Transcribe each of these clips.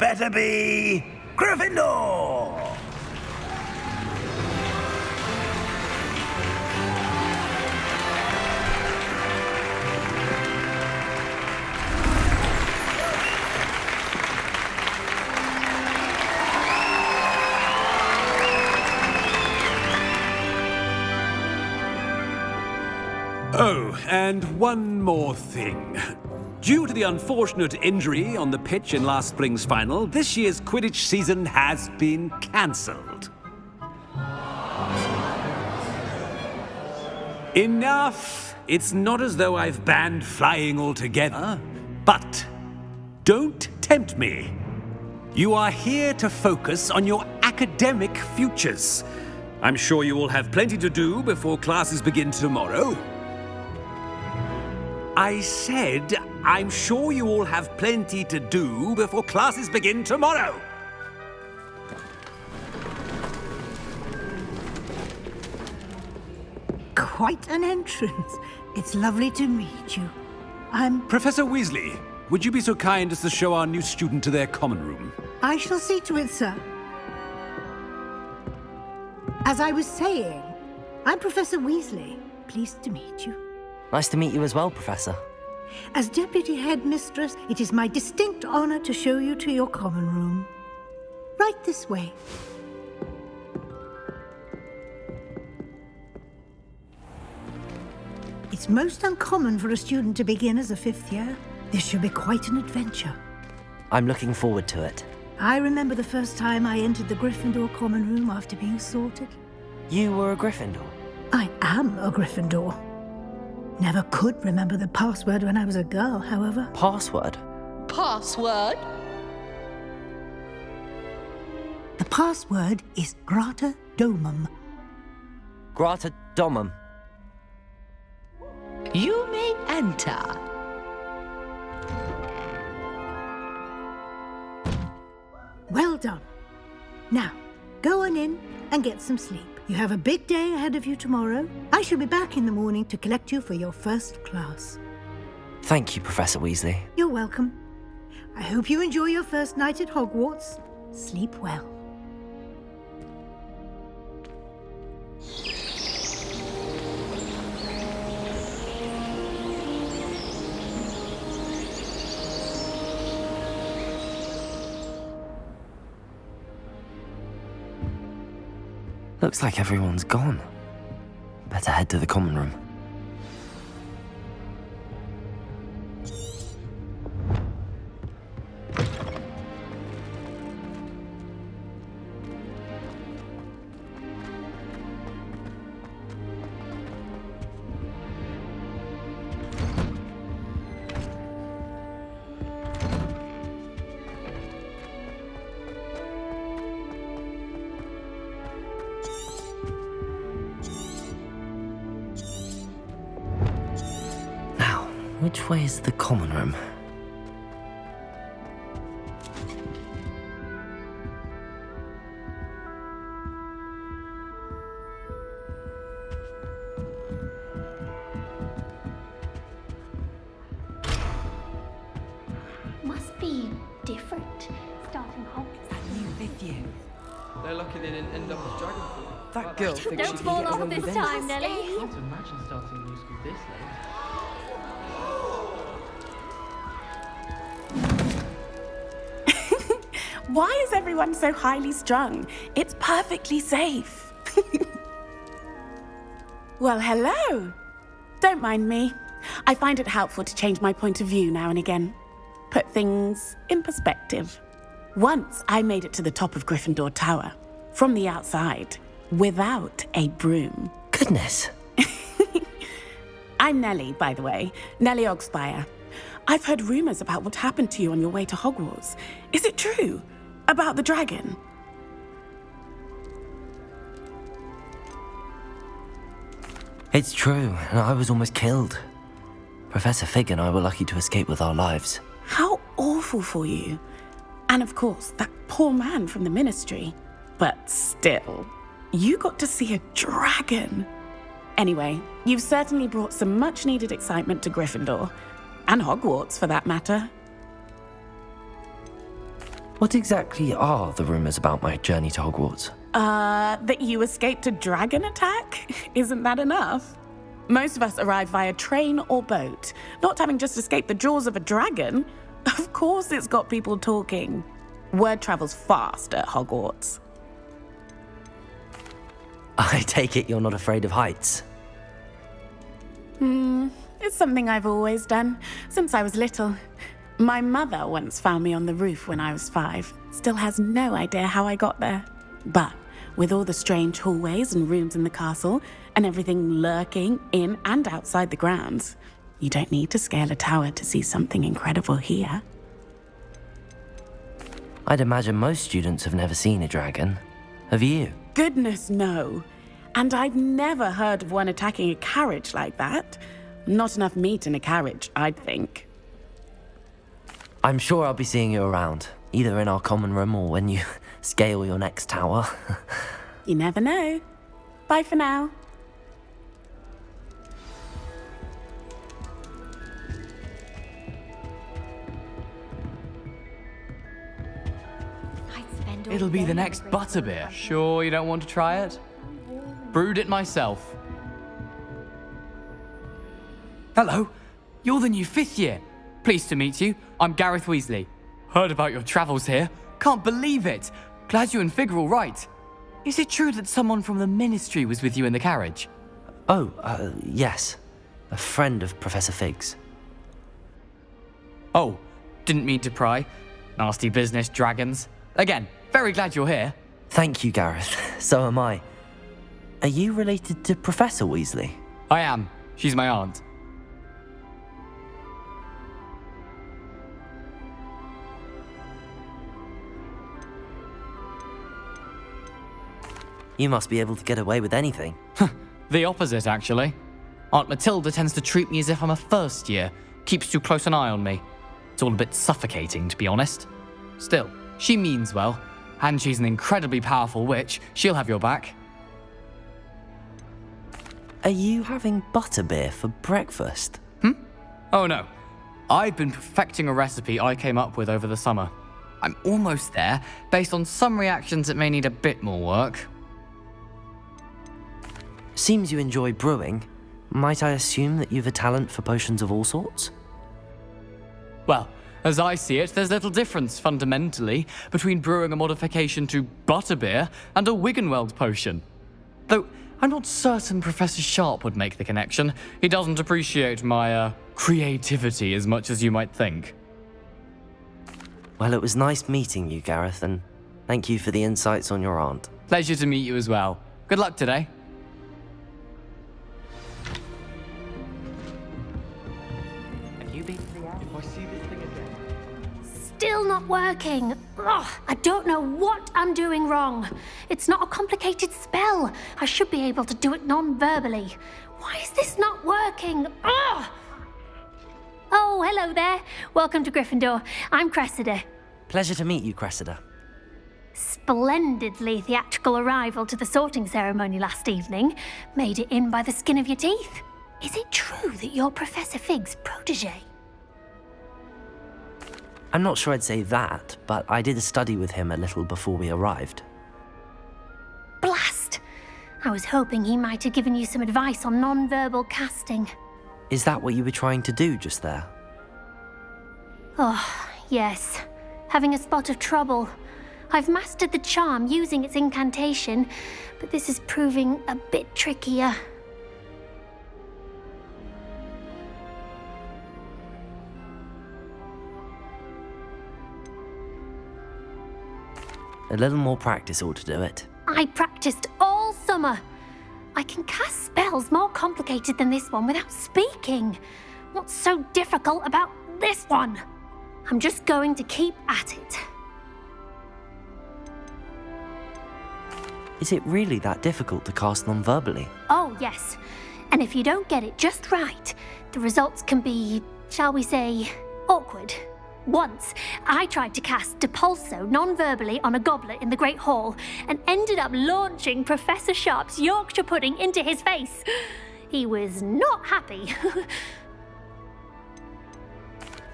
better be Gryffindor! Oh, and one more thing. Due to the unfortunate injury on the pitch in last spring's final, this year's Quidditch season has been cancelled. Enough! It's not as though I've banned flying altogether, but don't tempt me. You are here to focus on your academic futures. I'm sure you will have plenty to do before classes begin tomorrow. I said, I'm sure you all have plenty to do before classes begin tomorrow. Quite an entrance. It's lovely to meet you. Professor Weasley, would you be so kind as to show our new student to their common room? I shall see to it, sir. As I was saying, I'm Professor Weasley. Pleased to meet you. Nice to meet you as well, Professor. As Deputy Headmistress, it is my distinct honor to show you to your common room. Right this way. It's most uncommon for a student to begin as a fifth year. This should be quite an adventure. I'm looking forward to it. I remember the first time I entered the Gryffindor common room after being sorted. You were a Gryffindor? I am a Gryffindor. Never could remember the password when I was a girl, however. Password? Password? The password is Grata Domum. Grata Domum. You may enter. Well done. Now, go on in and get some sleep. You have a big day ahead of you tomorrow. I shall be back in the morning to collect you for your first class. Thank you, Professor Weasley. You're welcome. I hope you enjoy your first night at Hogwarts. Sleep well. Looks like everyone's gone. Better head to the common room. Which way is the common room? Must be different. Starting Hogwarts. New fifth year. They're lucky they didn't end up as Dragonfall. That girl thinks she Don't can fall get off away with this anything. time, Nelly. I can't imagine starting a new school this late. Why is everyone so highly strung? It's perfectly safe. Well, hello. Don't mind me. I find it helpful to change my point of view now and again. Put things in perspective. Once I made it to the top of Gryffindor Tower, from the outside, without a broom. Goodness. I'm Nellie, by the way. Nellie Ogspire. I've heard rumors about what happened to you on your way to Hogwarts. Is it true? About the dragon? It's true, and I was almost killed. Professor Fig and I were lucky to escape with our lives. How awful for you. And of course, that poor man from the Ministry. But still, you got to see a dragon. Anyway, you've certainly brought some much-needed excitement to Gryffindor. And Hogwarts, for that matter. What exactly are the rumours about my journey to Hogwarts? That you escaped a dragon attack? Isn't that enough? Most of us arrive via train or boat, not having just escaped the jaws of a dragon. Of course it's got people talking. Word travels fast at Hogwarts. I take it you're not afraid of heights. It's something I've always done, since I was little. My mother once found me on the roof when I was 5. Still has no idea how I got there. But with all the strange hallways and rooms in the castle, and everything lurking in and outside the grounds, you don't need to scale a tower to see something incredible here. I'd imagine most students have never seen a dragon. Have you? Goodness, no. And I've never heard of one attacking a carriage like that. Not enough meat in a carriage, I'd think. I'm sure I'll be seeing you around, either in our common room or when you scale your next tower. You never know. Bye for now. It'll be the next butterbeer. Sure you don't want to try it? Brewed it myself. Hello, you're the new 5th year. Pleased to meet you. I'm Gareth Weasley. Heard about your travels here. Can't believe it. Glad you and Fig are all right. Is it true that someone from the Ministry was with you in the carriage? Yes. A friend of Professor Fig's. Oh, didn't mean to pry. Nasty business, dragons. Again, very glad you're here. Thank you, Gareth. So am I. Are you related to Professor Weasley? I am. She's my aunt. You must be able to get away with anything. The opposite, actually. Aunt Matilda tends to treat me as if I'm a first year. Keeps too close an eye on me. It's all a bit suffocating, to be honest. Still, she means well. And she's an incredibly powerful witch. She'll have your back. Are you having butterbeer for breakfast? Oh no. I've been perfecting a recipe I came up with over the summer. I'm almost there. Based on some reactions, it may need a bit more work. Seems you enjoy brewing. Might I assume that you've a talent for potions of all sorts? Well, as I see it, there's little difference, fundamentally, between brewing a modification to butterbeer and a Wiggenweld potion. Though, I'm not certain Professor Sharp would make the connection. He doesn't appreciate my, creativity as much as you might think. Well, it was nice meeting you, Gareth, and thank you for the insights on your aunt. Pleasure to meet you as well. Good luck today. Still not working. Ugh, I don't know what I'm doing wrong. It's not a complicated spell. I should be able to do it non-verbally. Why is this not working? Ugh! Oh, hello there. Welcome to Gryffindor. I'm Cressida. Pleasure to meet you, Cressida. Splendidly theatrical arrival to the sorting ceremony last evening. Made it in by the skin of your teeth. Is it true that you're Professor Fig's protege? I'm not sure I'd say that, but I did a study with him a little before we arrived. Blast! I was hoping he might have given you some advice on non-verbal casting. Is that what you were trying to do just there? Oh, yes. Having a spot of trouble. I've mastered the charm using its incantation, but this is proving a bit trickier. A little more practice ought to do it. I practiced all summer. I can cast spells more complicated than this one without speaking. What's so difficult about this one? I'm just going to keep at it. Is it really that difficult to cast non-verbally? Oh, yes. And if you don't get it just right, the results can be, shall we say, awkward. Once, I tried to cast Depulso non-verbally on a goblet in the Great Hall and ended up launching Professor Sharp's Yorkshire pudding into his face. He was not happy.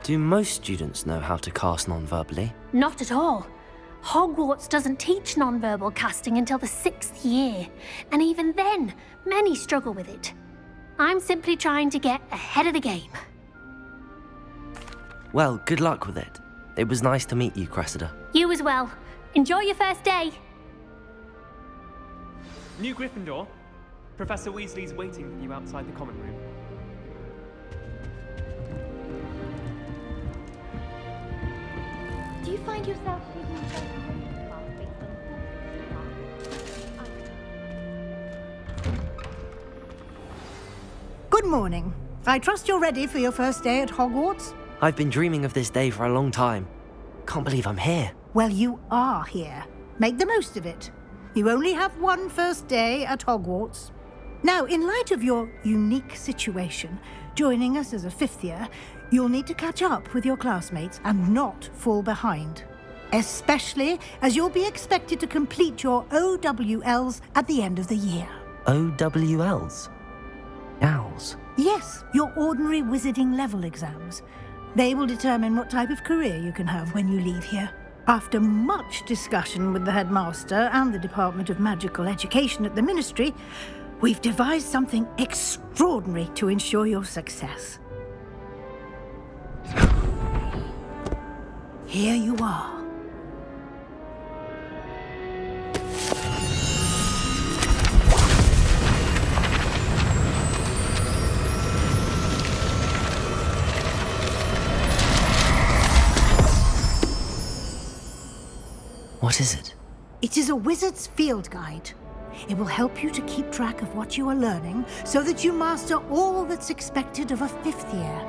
Do most students know how to cast non-verbally? Not at all. Hogwarts doesn't teach nonverbal casting until the 6th year, and even then, many struggle with it. I'm simply trying to get ahead of the game. Well, good luck with it. It was nice to meet you, Cressida. You as well. Enjoy your first day. New Gryffindor, Professor Weasley's waiting for you outside the common room. Do you find yourself taking Good morning. I trust you're ready for your first day at Hogwarts? I've been dreaming of this day for a long time. Can't believe I'm here. Well, you are here. Make the most of it. You only have one first day at Hogwarts. Now, in light of your unique situation, joining us as a 5th year, you'll need to catch up with your classmates and not fall behind. Especially as you'll be expected to complete your OWLs at the end of the year. OWLs? Owls? Yes, your ordinary wizarding level exams. They will determine what type of career you can have when you leave here. After much discussion with the headmaster and the Department of Magical Education at the Ministry, we've devised something extraordinary to ensure your success. Here you are. What is it? It is a wizard's field guide. It will help you to keep track of what you are learning so that you master all that's expected of a 5th year.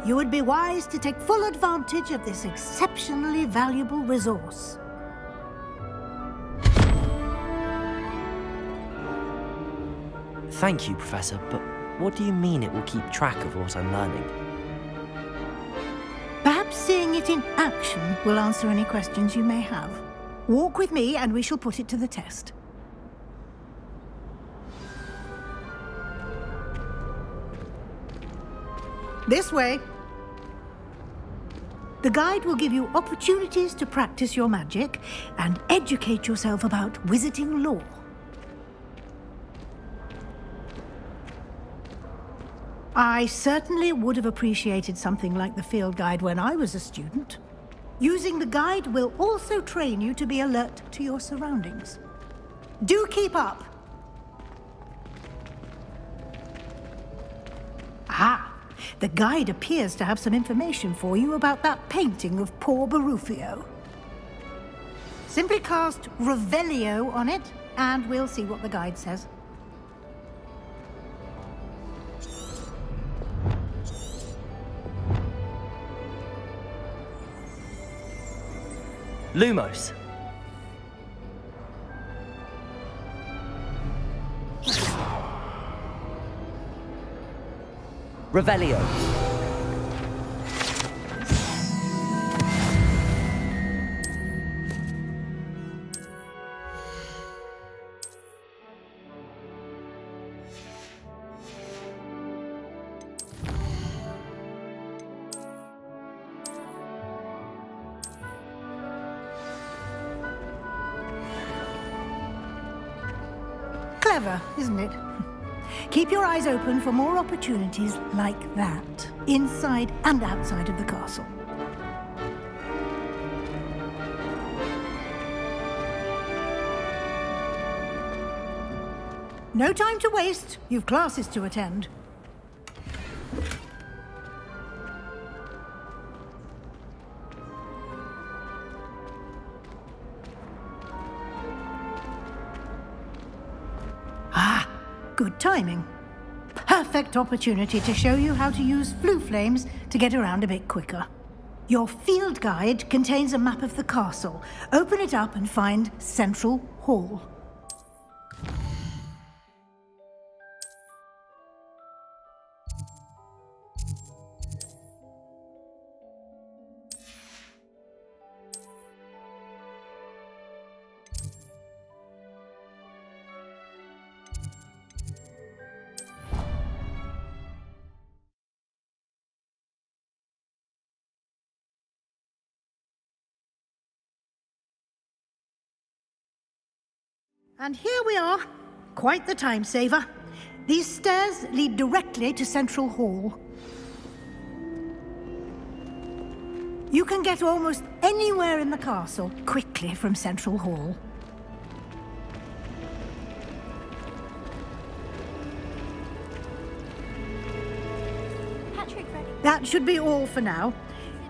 You would be wise to take full advantage of this exceptionally valuable resource. Thank you, Professor, but what do you mean it will keep track of what I'm learning? Perhaps seeing it in action will answer any questions you may have. Walk with me and we shall put it to the test. This way. The guide will give you opportunities to practice your magic and educate yourself about wizarding lore. I certainly would have appreciated something like the field guide when I was a student. Using the guide will also train you to be alert to your surroundings. Do keep up! Ah, the guide appears to have some information for you about that painting of poor Barufio. Simply cast Revelio on it, and we'll see what the guide says. Lumos. Revelio. Clever, isn't it? Keep your eyes open for more opportunities like that, inside and outside of the castle. No time to waste. You've classes to attend. Good timing. Perfect opportunity to show you how to use flue flames to get around a bit quicker. Your field guide contains a map of the castle. Open it up and find Central Hall. And here we are. Quite the time saver. These stairs lead directly to Central Hall. You can get almost anywhere in the castle quickly from Central Hall. Patrick, ready? That should be all for now.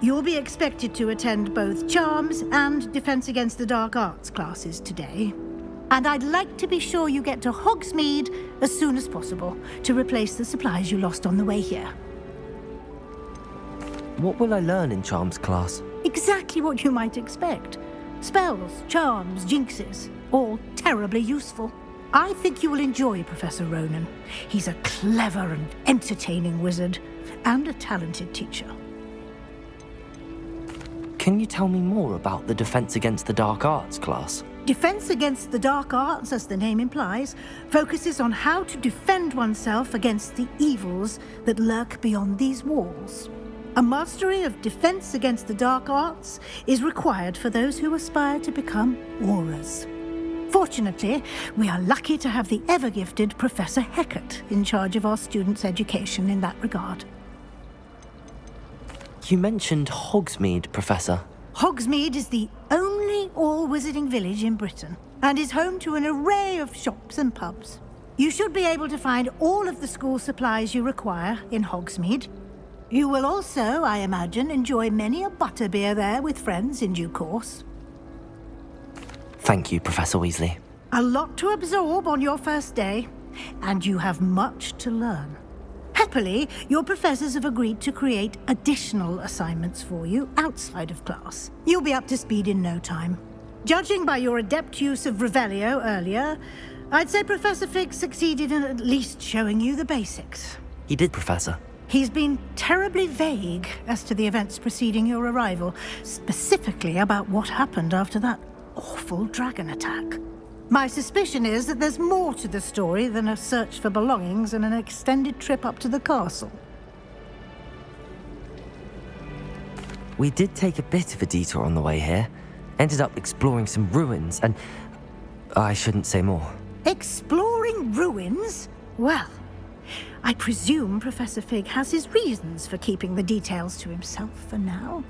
You'll be expected to attend both Charms and Defense Against the Dark Arts classes today. And I'd like to be sure you get to Hogsmeade as soon as possible to replace the supplies you lost on the way here. What will I learn in Charms class? Exactly what you might expect. Spells, charms, jinxes, all terribly useful. I think you will enjoy Professor Ronan. He's a clever and entertaining wizard, and a talented teacher. Can you tell me more about the Defense Against the Dark Arts class? Defense Against the Dark Arts, as the name implies, focuses on how to defend oneself against the evils that lurk beyond these walls. A mastery of Defense Against the Dark Arts is required for those who aspire to become Aurors. Fortunately, we are lucky to have the ever-gifted Professor Hecat in charge of our students' education in that regard. You mentioned Hogsmeade, Professor. Hogsmeade is the only all-wizarding village in Britain and is home to an array of shops and pubs. You should be able to find all of the school supplies you require in Hogsmeade. You will also, I imagine, enjoy many a butterbeer there with friends in due course. Thank you, Professor Weasley. A lot to absorb on your first day, and you have much to learn. Happily, your professors have agreed to create additional assignments for you outside of class. You'll be up to speed in no time. Judging by your adept use of Revelio earlier, I'd say Professor Fig succeeded in at least showing you the basics. He did, Professor. He's been terribly vague as to the events preceding your arrival, specifically about what happened after that awful dragon attack. My suspicion is that there's more to the story than a search for belongings and an extended trip up to the castle. We did take a bit of a detour on the way here. Ended up exploring some ruins and... I shouldn't say more. Exploring ruins? Well, I presume Professor Fig has his reasons for keeping the details to himself for now.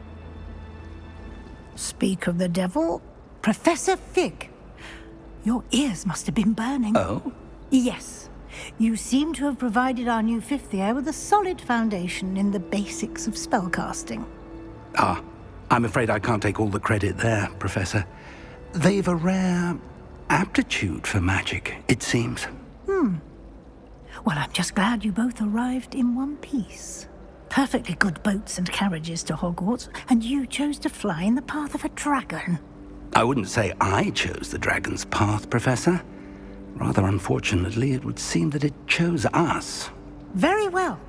Speak of the devil, Professor Fig. Your ears must have been burning. Oh? Yes. You seem to have provided our new fifth year with a solid foundation in the basics of spellcasting. Ah, I'm afraid I can't take all the credit there, Professor. They've a rare aptitude for magic, it seems. Well, I'm just glad you both arrived in one piece. Perfectly good boats and carriages to Hogwarts, and you chose to fly in the path of a dragon. I wouldn't say I chose the dragon's path, Professor. Rather unfortunately, it would seem that it chose us. Very well.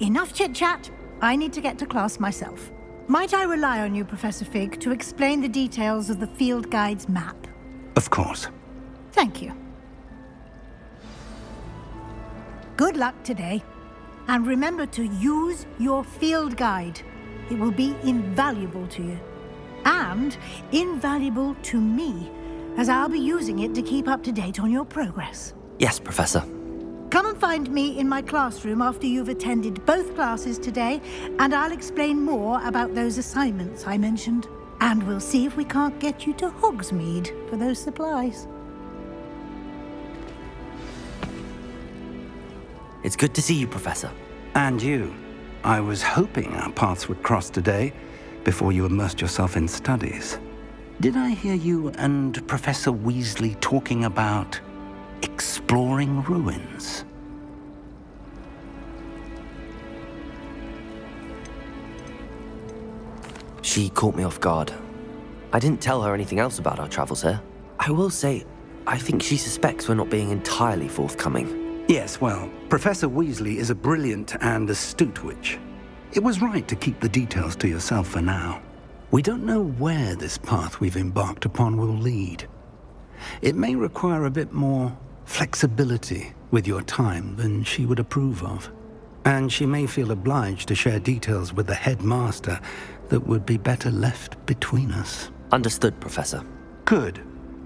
Enough chit-chat. I need to get to class myself. Might I rely on you, Professor Fig, to explain the details of the field guide's map? Of course. Thank you. Good luck today. And remember to use your field guide. It will be invaluable to you. And invaluable to me, as I'll be using it to keep up to date on your progress. Yes, Professor. Come and find me in my classroom after you've attended both classes today, and I'll explain more about those assignments I mentioned. And we'll see if we can't get you to Hogsmeade for those supplies. It's good to see you, Professor. And you. I was hoping our paths would cross today, before you immersed yourself in studies. Did I hear you and Professor Weasley talking about exploring ruins? She caught me off guard. I didn't tell her anything else about our travels here. I will say, I think she suspects we're not being entirely forthcoming. Yes, well, Professor Weasley is a brilliant and astute witch. It was right to keep the details to yourself for now. We don't know where this path we've embarked upon will lead. It may require a bit more flexibility with your time than she would approve of. And she may feel obliged to share details with the headmaster that would be better left between us. Understood, Professor. Good.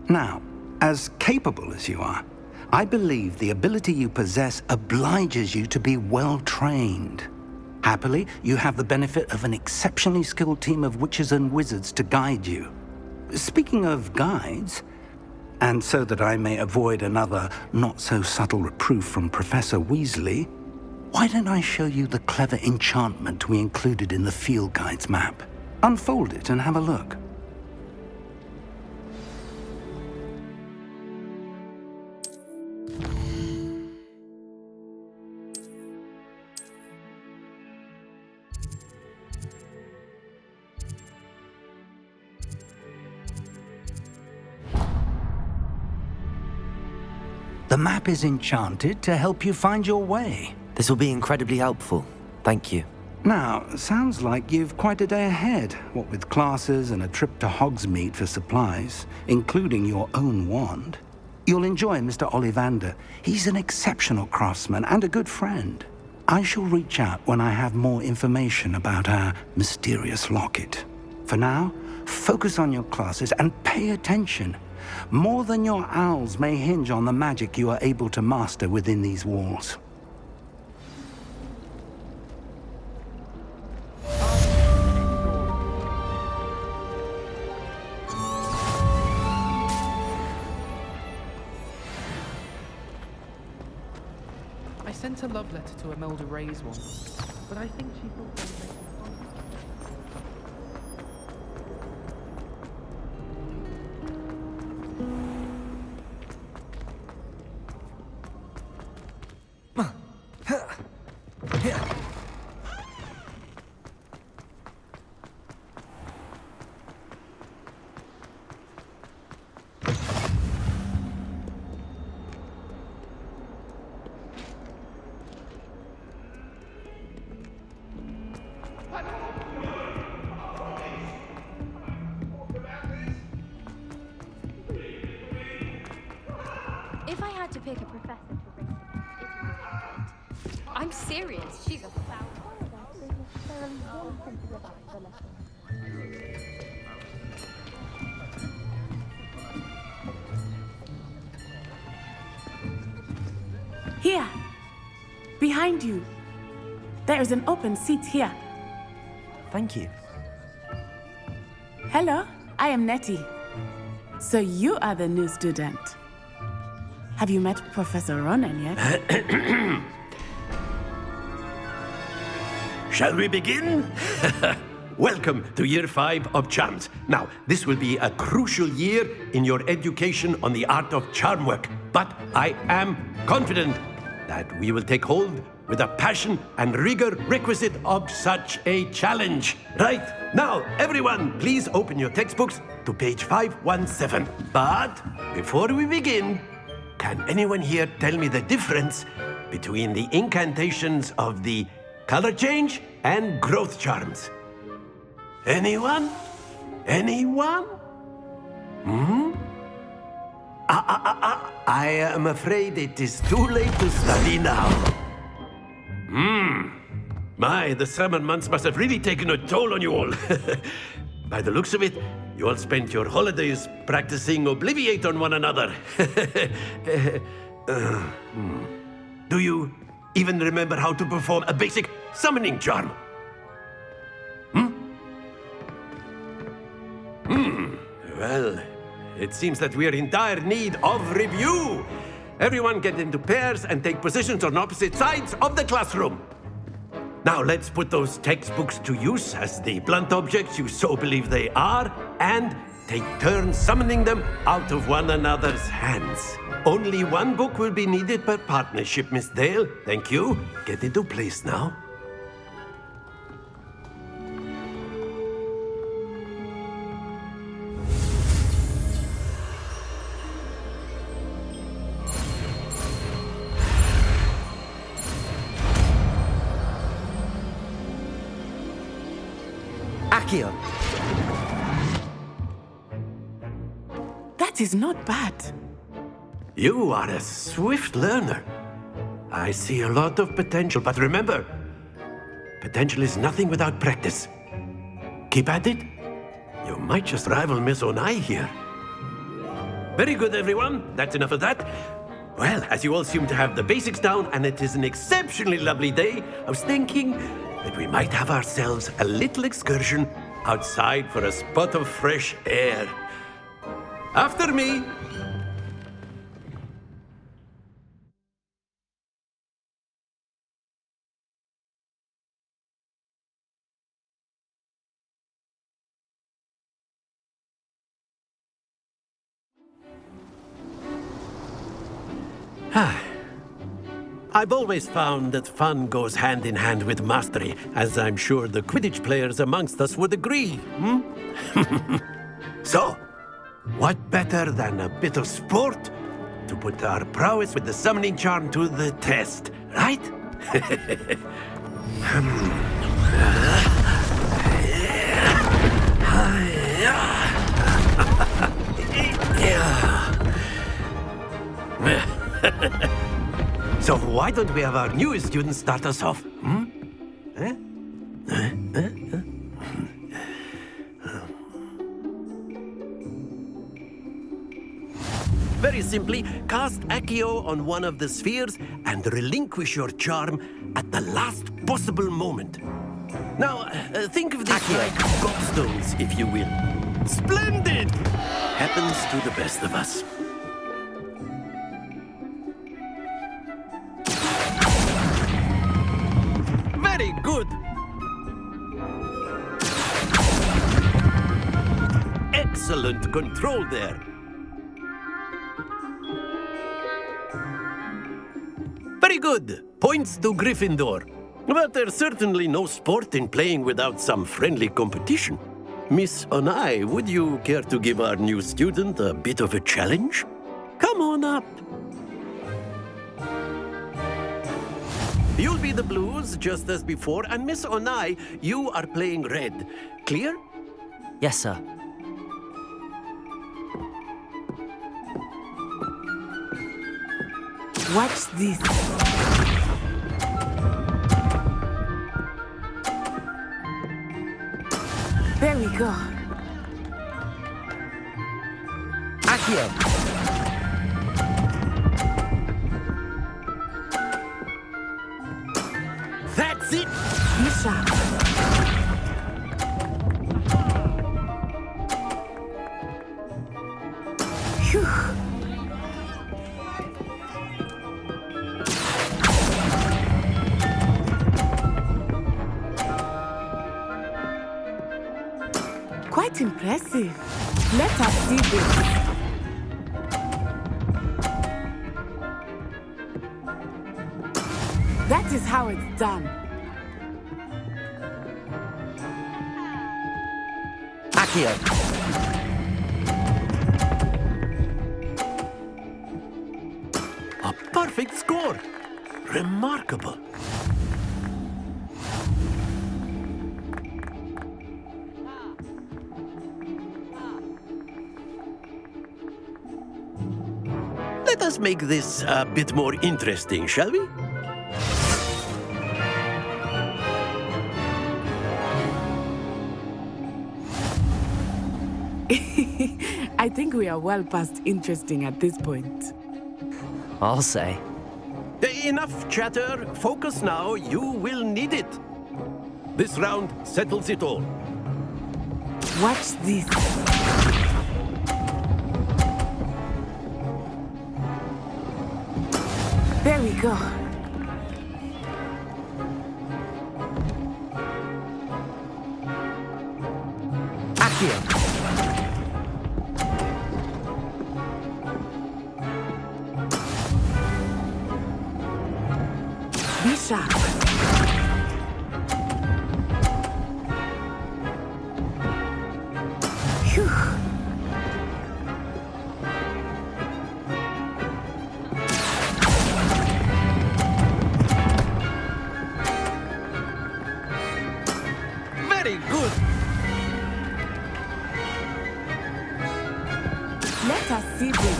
Now, As capable as you are, I believe the ability you possess obliges you to be well trained. Happily, you have the benefit of an exceptionally skilled team of witches and wizards to guide you. Speaking of guides, and so that I may avoid another not-so-subtle reproof from Professor Weasley, why don't I show you the clever enchantment we included in the field guide's map? Unfold it and have a look. The map is enchanted to help you find your way. This will be incredibly helpful. Thank you. Now, sounds like you've quite a day ahead, what with classes and a trip to Hogsmeade for supplies, including your own wand. You'll enjoy Mr. Ollivander. He's an exceptional craftsman and a good friend. I shall reach out when I have more information about our mysterious locket. For now, focus on your classes and pay attention. More than your owls may hinge on the magic you are able to master within these walls. I sent a love letter to Imelda Reyes once, but I think she thought they were making If I had to pick a professor to race against, it would be Hagrid. I'm serious. She's a foul. Here. Behind you. There is an open seat here. Thank you. Hello, I am Nettie. So you are the new student. Have you met Professor Ronan yet? Shall we begin? Welcome to Year 5 of Charms. Now, this will be a crucial year in your education on the art of charm work, but I am confident that we will take hold with the passion and rigor requisite of such a challenge. Right, now, everyone, please open your textbooks to page 517. But before we begin, can anyone here tell me the difference between the incantations of the color change and growth charms? Anyone? Anyone? I am afraid it is too late to study now. My, the summer months must have really taken a toll on you all. By the looks of it, you all spent your holidays practicing Obliviate on one another. Do you even remember how to perform a basic summoning charm? Well, it seems that we are in dire need of review. Everyone get into pairs and take positions on opposite sides of the classroom. Now let's put those textbooks to use as the blunt objects you so believe they are, and take turns summoning them out of one another's hands. Only one book will be needed per partnership, Miss Dale. Thank you. Get into place now. Accio. That is not bad. You are a swift learner. I see a lot of potential, but remember, potential is nothing without practice. Keep at it. You might just rival Miss Onai here. Very good, everyone. That's enough of that. Well, as you all seem to have the basics down, and it is an exceptionally lovely day, I was thinking that we might have ourselves a little excursion outside for a spot of fresh air. After me. I've always found that fun goes hand in hand with mastery, as I'm sure the Quidditch players amongst us would agree. So, what better than a bit of sport to put our prowess with the summoning charm to the test, right? So why don't we have our newest student start us off? Very simply, cast Accio on one of the spheres and relinquish your charm at the last possible moment. Now, think of this like gobstones, if you will. Splendid! Happens to the best of us. Very good! Excellent control there. Very good. Points to Gryffindor. But there's certainly no sport in playing without some friendly competition. Miss Onai, would you care to give our new student a bit of a challenge? Come on up. You'll be the blues, just as before, and Miss Onai, you are playing red. Clear? Yes, sir. Watch this. There we go. Accio! That's it! Be sharp. Phew. Quite impressive. Let us see this. That is how it's done. Accio! A perfect score. Remarkable. Let us make this a bit more interesting, shall we? I think we are well past interesting at this point. I'll say. Enough chatter. Focus now. You will need it. This round settles it all. Watch this. There we go. Accio! Be sharp. Phew. Very good. Let us see this.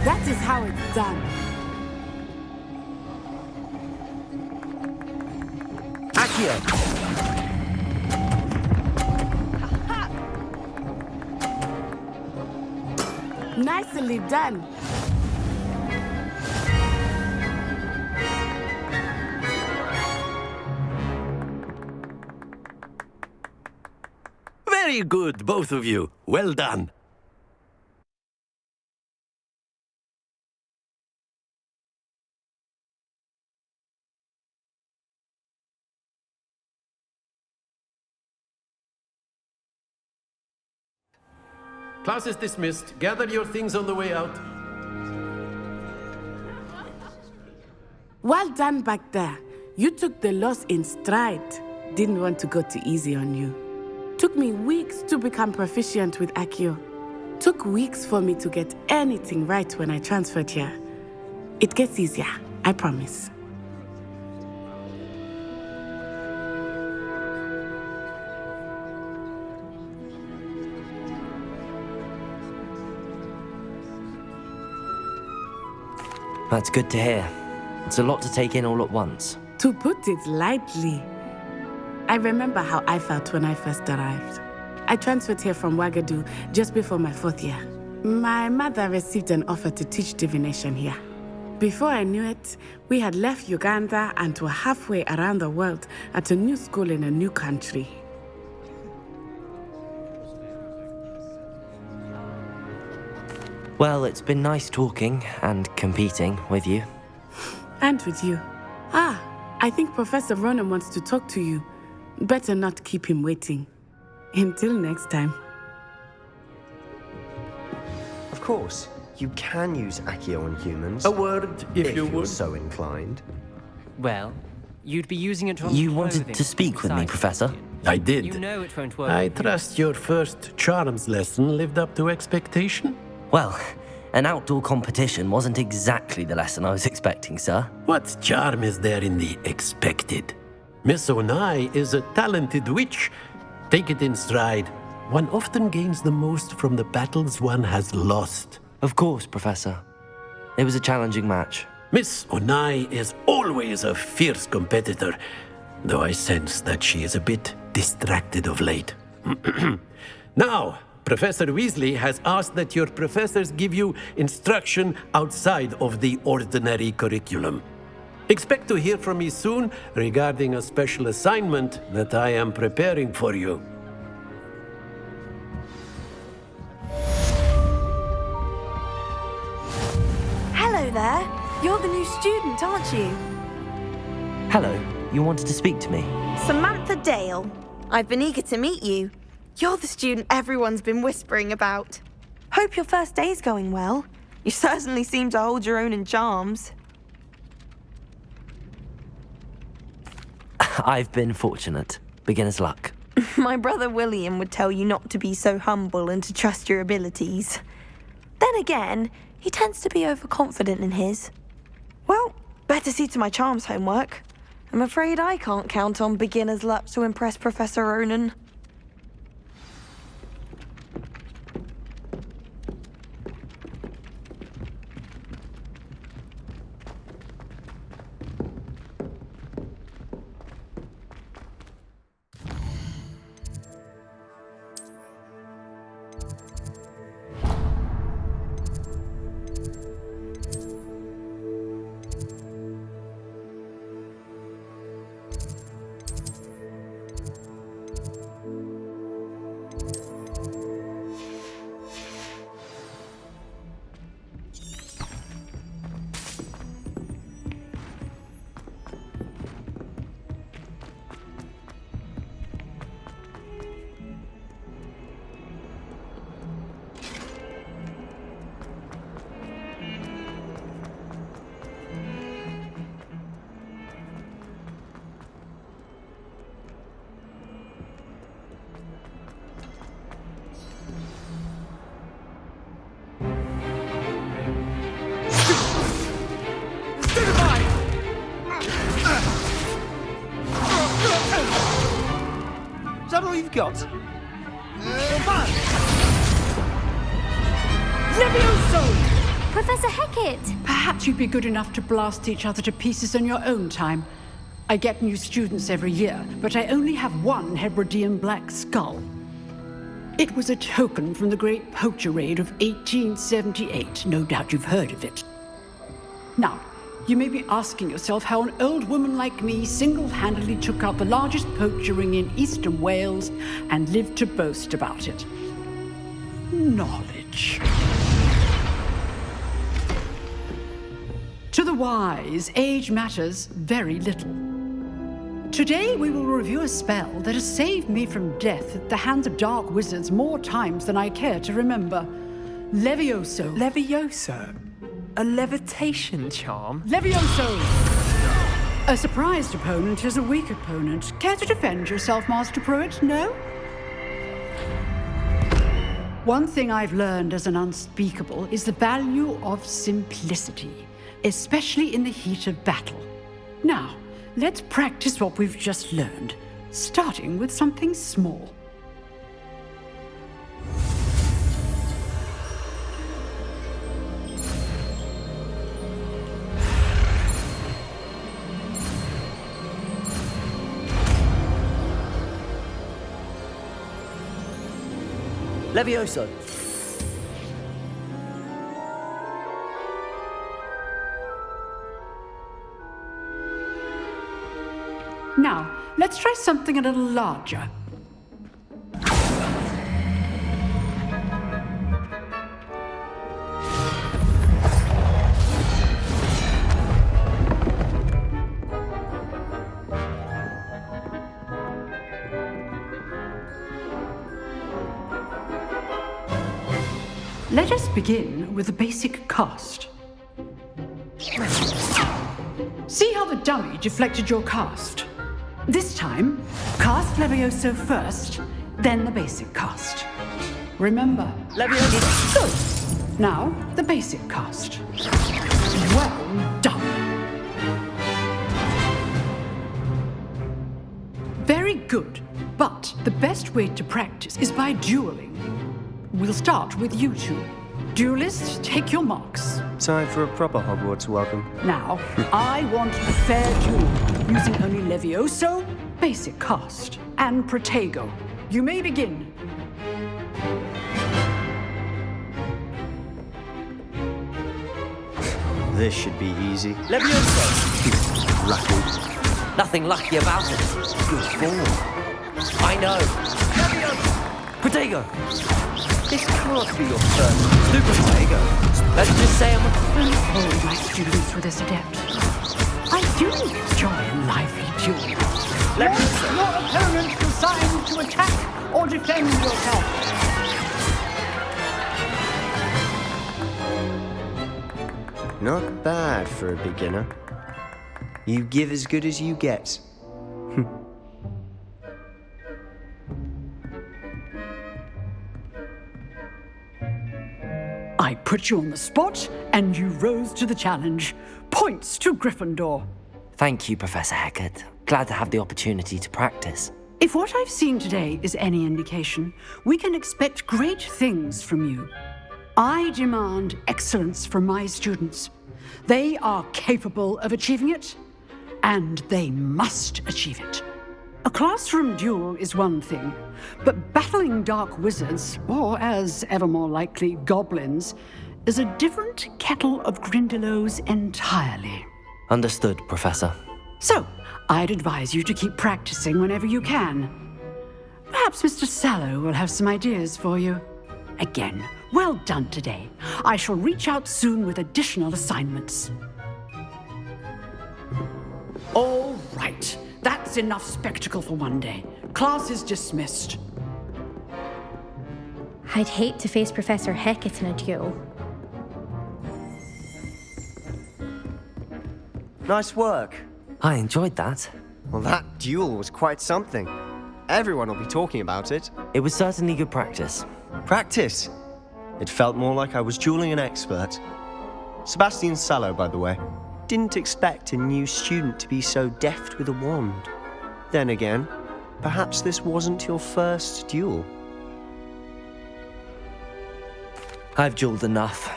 That is how it's done. Accio! Nicely done. Very good, both of you. Well done. Class is dismissed. Gather your things on the way out. Well done back there. You took the loss in stride. Didn't want to go too easy on you. Took me weeks to become proficient with Accio. Took weeks for me to get anything right when I transferred here. It gets easier, I promise. That's good to hear. It's a lot to take in all at once. To put it lightly, I remember how I felt when I first arrived. I transferred here from Ouagadougou just before my 4th year. My mother received an offer to teach divination here. Before I knew it, we had left Uganda and were halfway around the world at a new school in a new country. Well, it's been nice talking and competing with you. And with you. I think Professor Ronan wants to talk to you. Better not keep him waiting. Until next time. Of course, you can use Accio on humans. A word, if you you're would. so inclined. Well, you'd be using it on You clothing wanted to speak with me, besides Professor? I did. You know it won't work. I trust your first charms lesson lived up to expectation? Well, an outdoor competition wasn't exactly the lesson I was expecting, sir. What charm is there in the expected? Miss Onai is a talented witch. Take it in stride. One often gains the most from the battles one has lost. Of course, Professor. It was a challenging match. Miss Onai is always a fierce competitor, though I sense that she is a bit distracted of late. Now, Professor Weasley has asked that your professors give you instruction outside of the ordinary curriculum. Expect to hear from me soon regarding a special assignment that I am preparing for you. Hello there. You're the new student, aren't you? Hello, you wanted to speak to me? Samantha Dale. I've been eager to meet you. You're the student everyone's been whispering about. Hope your first day's going well. You certainly seem to hold your own in charms. I've been fortunate. Beginner's luck. My brother William would tell you not to be so humble and to trust your abilities. Then again, he tends to be overconfident in his. Well, better see to my charms homework. I'm afraid I can't count on beginner's luck to impress Professor Ronan. Is that all you've got? Levioso! Professor Hecat! Perhaps you'd be good enough to blast each other to pieces in your own time. I get new students every year, but I only have one Hebridean black skull. It was a token from the Great Poacher Raid of 1878. No doubt you've heard of it. Now, you may be asking yourself how an old woman like me single-handedly took out the largest poacher ring in eastern Wales and lived to boast about it. Knowledge. To the wise, age matters very little. Today we will review a spell that has saved me from death at the hands of dark wizards more times than I care to remember. Levioso. Levioso? A levitation charm? Levioso! A surprised opponent is a weak opponent. Care to defend yourself, Master Pruitt? No? One thing I've learned as an unspeakable is the value of simplicity, especially in the heat of battle. Now, let's practice what we've just learned, starting with something small. Levioso. Now, let's try something a little larger. Let us begin with the basic cast. See how the dummy deflected your cast? This time, cast Levioso first, then the basic cast. Remember, Levioso. Good. Now, the basic cast. Well done. Very good, but the best way to practice is by dueling. We'll start with you two. Duelists, take your marks. Time for a proper Hogwarts welcome. Now, I want a fair duel, using only Levioso, basic cast, and Protego. You may begin. This should be easy. Levioso! Lucky. Nothing lucky about it. Good form. I know. Levioso! Protego! This can't be your first. Super Protego. Let's just say I'm a... Oh, my students were this adept. I do enjoy a lively duel. Let your opponent decide to attack or defend yourself. Not bad for a beginner. You give as good as you get. I put you on the spot, and you rose to the challenge. Points to Gryffindor. Thank you, Professor Hecat. Glad to have the opportunity to practice. If what I've seen today is any indication, we can expect great things from you. I demand excellence from my students. They are capable of achieving it, and they must achieve it. A classroom duel is one thing, but battling dark wizards, or as ever more likely, goblins, is a different kettle of Grindylows entirely. Understood, Professor. So, I'd advise you to keep practicing whenever you can. Perhaps Mr. Sallow will have some ideas for you. Again, well done today. I shall reach out soon with additional assignments. All right. That's enough spectacle for one day. Class is dismissed. I'd hate to face Professor Hecat in a duel. Nice work. I enjoyed that. Well, that duel was quite something. Everyone will be talking about it. It was certainly good practice. Practice? It felt more like I was dueling an expert. Sebastian Sallow, by the way. Didn't expect a new student to be so deft with a wand. Then again, perhaps this wasn't your first duel. I've dueled enough.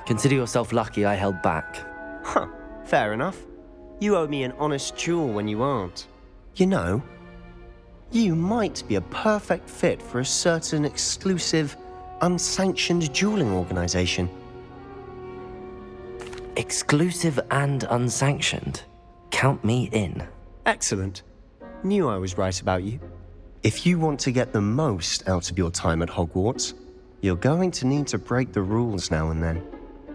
Consider yourself lucky I held back. Huh, fair enough. You owe me an honest duel when you aren't. You know, You might be a perfect fit for a certain exclusive, unsanctioned dueling organization. Exclusive and unsanctioned. Count me in. Excellent. Knew I was right about you. If you want to get the most out of your time at Hogwarts, you're going to need to break the rules now and then.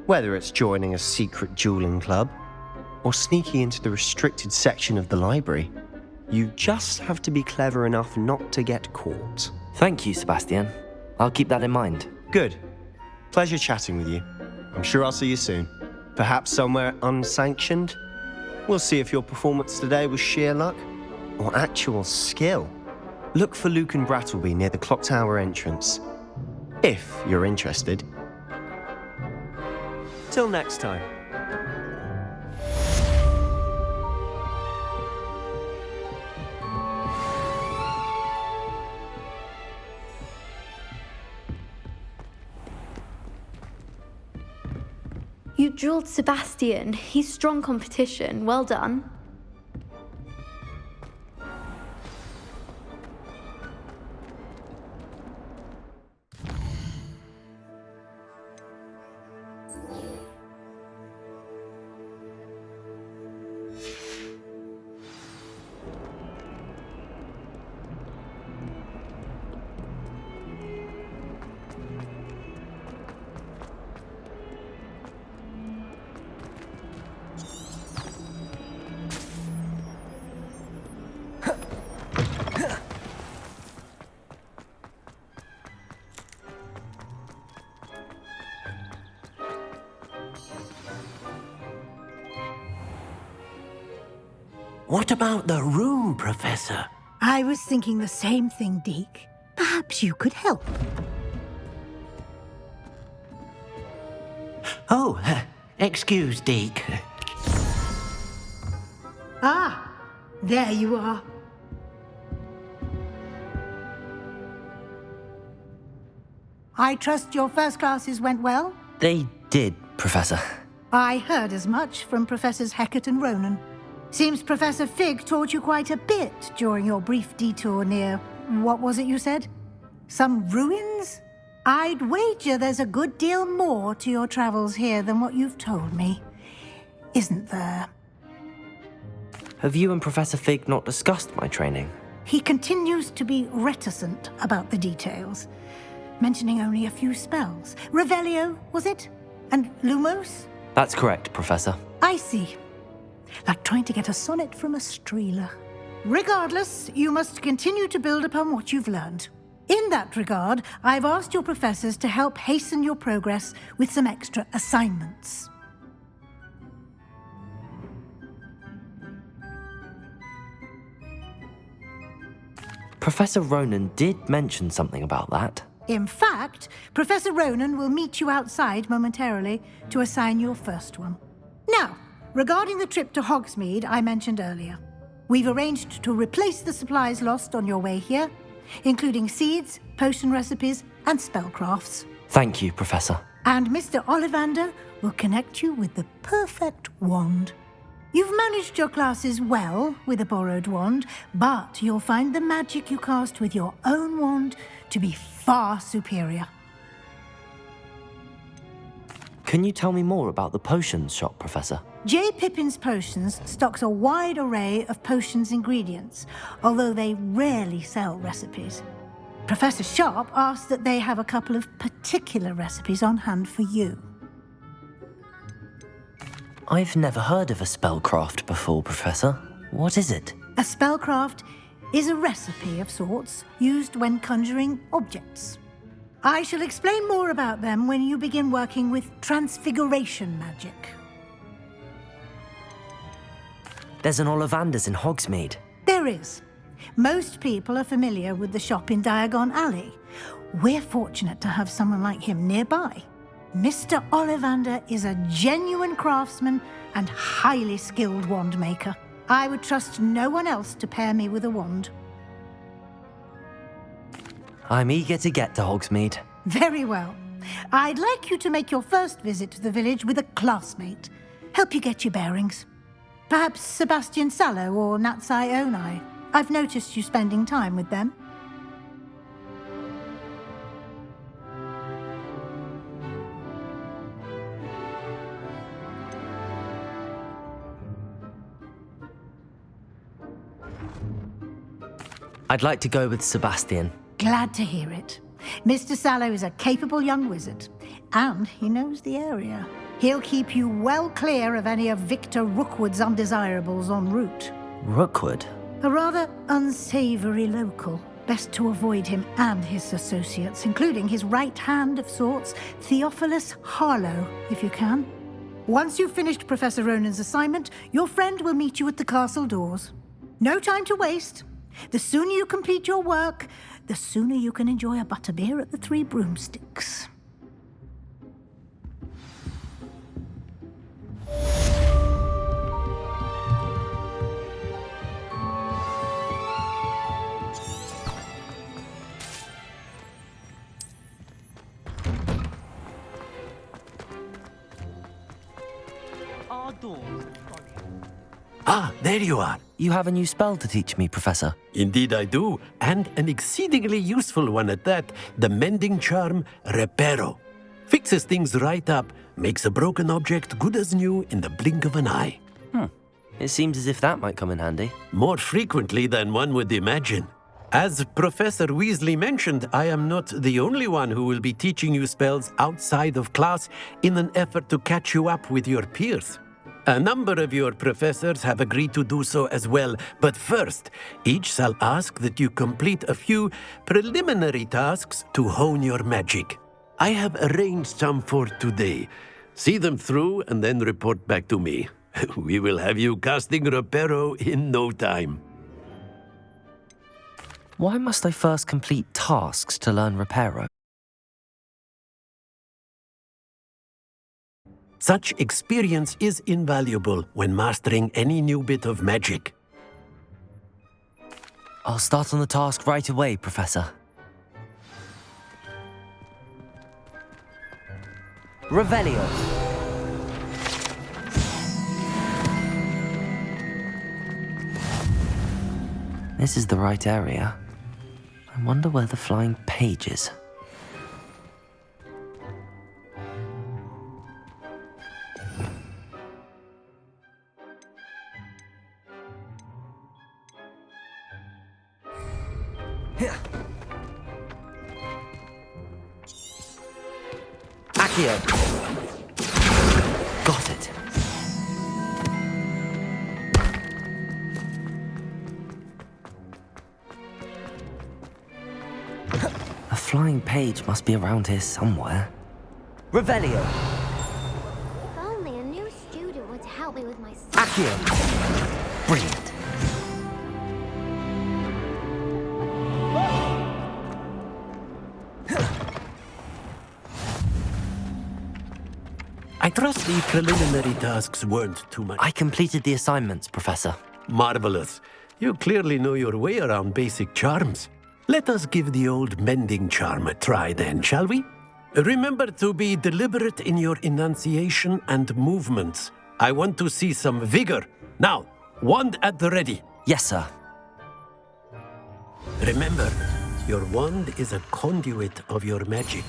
Whether it's joining a secret dueling club, or sneaking into the restricted section of the library, you just have to be clever enough not to get caught. Thank you, Sebastian. I'll keep that in mind. Good. Pleasure chatting with you. I'm sure I'll see you soon. Perhaps somewhere unsanctioned? We'll see if your performance today was sheer luck or actual skill. Look for Luke and Brattleby near the clock tower entrance, if you're interested. Till next time. You drilled Sebastian. He's strong competition. Well done. What about the room, Professor? I was thinking the same thing, Deke. Perhaps you could help. Oh, excuse, Deke. Ah, there you are. I trust your first classes went well? They did, Professor. I heard as much from Professors Hecat and Ronan. Seems Professor Fig taught you quite a bit during your brief detour near, what was it you said? Some ruins? I'd wager there's a good deal more to your travels here than what you've told me. Isn't there? Have you and Professor Fig not discussed my training? He continues to be reticent about the details, mentioning only a few spells. Revelio, was it? And Lumos? That's correct, Professor. I see. Like trying to get a sonnet from a streeler. Regardless, you must continue to build upon what you've learned. In that regard, I've asked your professors to help hasten your progress with some extra assignments. Professor Ronan did mention something about that. In fact, Professor Ronan will meet you outside momentarily to assign your first one. Now, regarding the trip to Hogsmeade I mentioned earlier, we've arranged to replace the supplies lost on your way here, including seeds, potion recipes, and spellcrafts. Thank you, Professor. And Mr. Ollivander will connect you with the perfect wand. You've managed your classes well with a borrowed wand, but you'll find the magic you cast with your own wand to be far superior. Can you tell me more about the potions shop, Professor? J. Pippin's Potions stocks a wide array of potions ingredients, although they rarely sell recipes. Professor Sharp asked that they have a couple of particular recipes on hand for you. I've never heard of a spellcraft before, Professor. What is it? A spellcraft is a recipe of sorts used when conjuring objects. I shall explain more about them when you begin working with transfiguration magic. There's an Ollivander's in Hogsmeade. There is. Most people are familiar with the shop in Diagon Alley. We're fortunate to have someone like him nearby. Mr. Ollivander is a genuine craftsman and highly skilled wand maker. I would trust no one else to pair me with a wand. I'm eager to get to Hogsmeade. Very well. I'd like you to make your first visit to the village with a classmate. Help you get your bearings. Perhaps Sebastian Sallow or Natsai Onai. I've noticed you spending time with them. I'd like to go with Sebastian. Glad to hear it. Mr. Sallow is a capable young wizard, and he knows the area. He'll keep you well clear of any of Victor Rookwood's undesirables en route. Rookwood? A rather unsavory local. Best to avoid him and his associates, including his right hand of sorts, Theophilus Harlow, if you can. Once you've finished Professor Ronan's assignment, your friend will meet you at the castle doors. No time to waste. The sooner you complete your work, the sooner you can enjoy a butterbeer at the Three Broomsticks. Ah, there you are. You have a new spell to teach me, Professor. Indeed I do, and an exceedingly useful one at that, the mending charm Reparo. Fixes things right up, makes a broken object good as new in the blink of an eye. It seems as if that might come in handy. More frequently than one would imagine. As Professor Weasley mentioned, I am not the only one who will be teaching you spells outside of class in an effort to catch you up with your peers. A number of your professors have agreed to do so as well, but first, each shall ask that you complete a few preliminary tasks to hone your magic. I have arranged some for today. See them through and then report back to me. We will have you casting Reparo in no time. Why must I first complete tasks to learn Reparo? Such experience is invaluable when mastering any new bit of magic. I'll start on the task right away, Professor. Revelio. This is the right area. I wonder where the flying page is. Accio. Got it. A flying page must be around here somewhere. Revelio. If only a new student were to help me with my... Accio. Brilliant. I trust the preliminary tasks weren't too much. I completed the assignments, Professor. Marvelous. You clearly know your way around basic charms. Let us give the old mending charm a try then, shall we? Remember to be deliberate in your enunciation and movements. I want to see some vigor. Now, wand at the ready. Yes, sir. Remember, your wand is a conduit of your magic.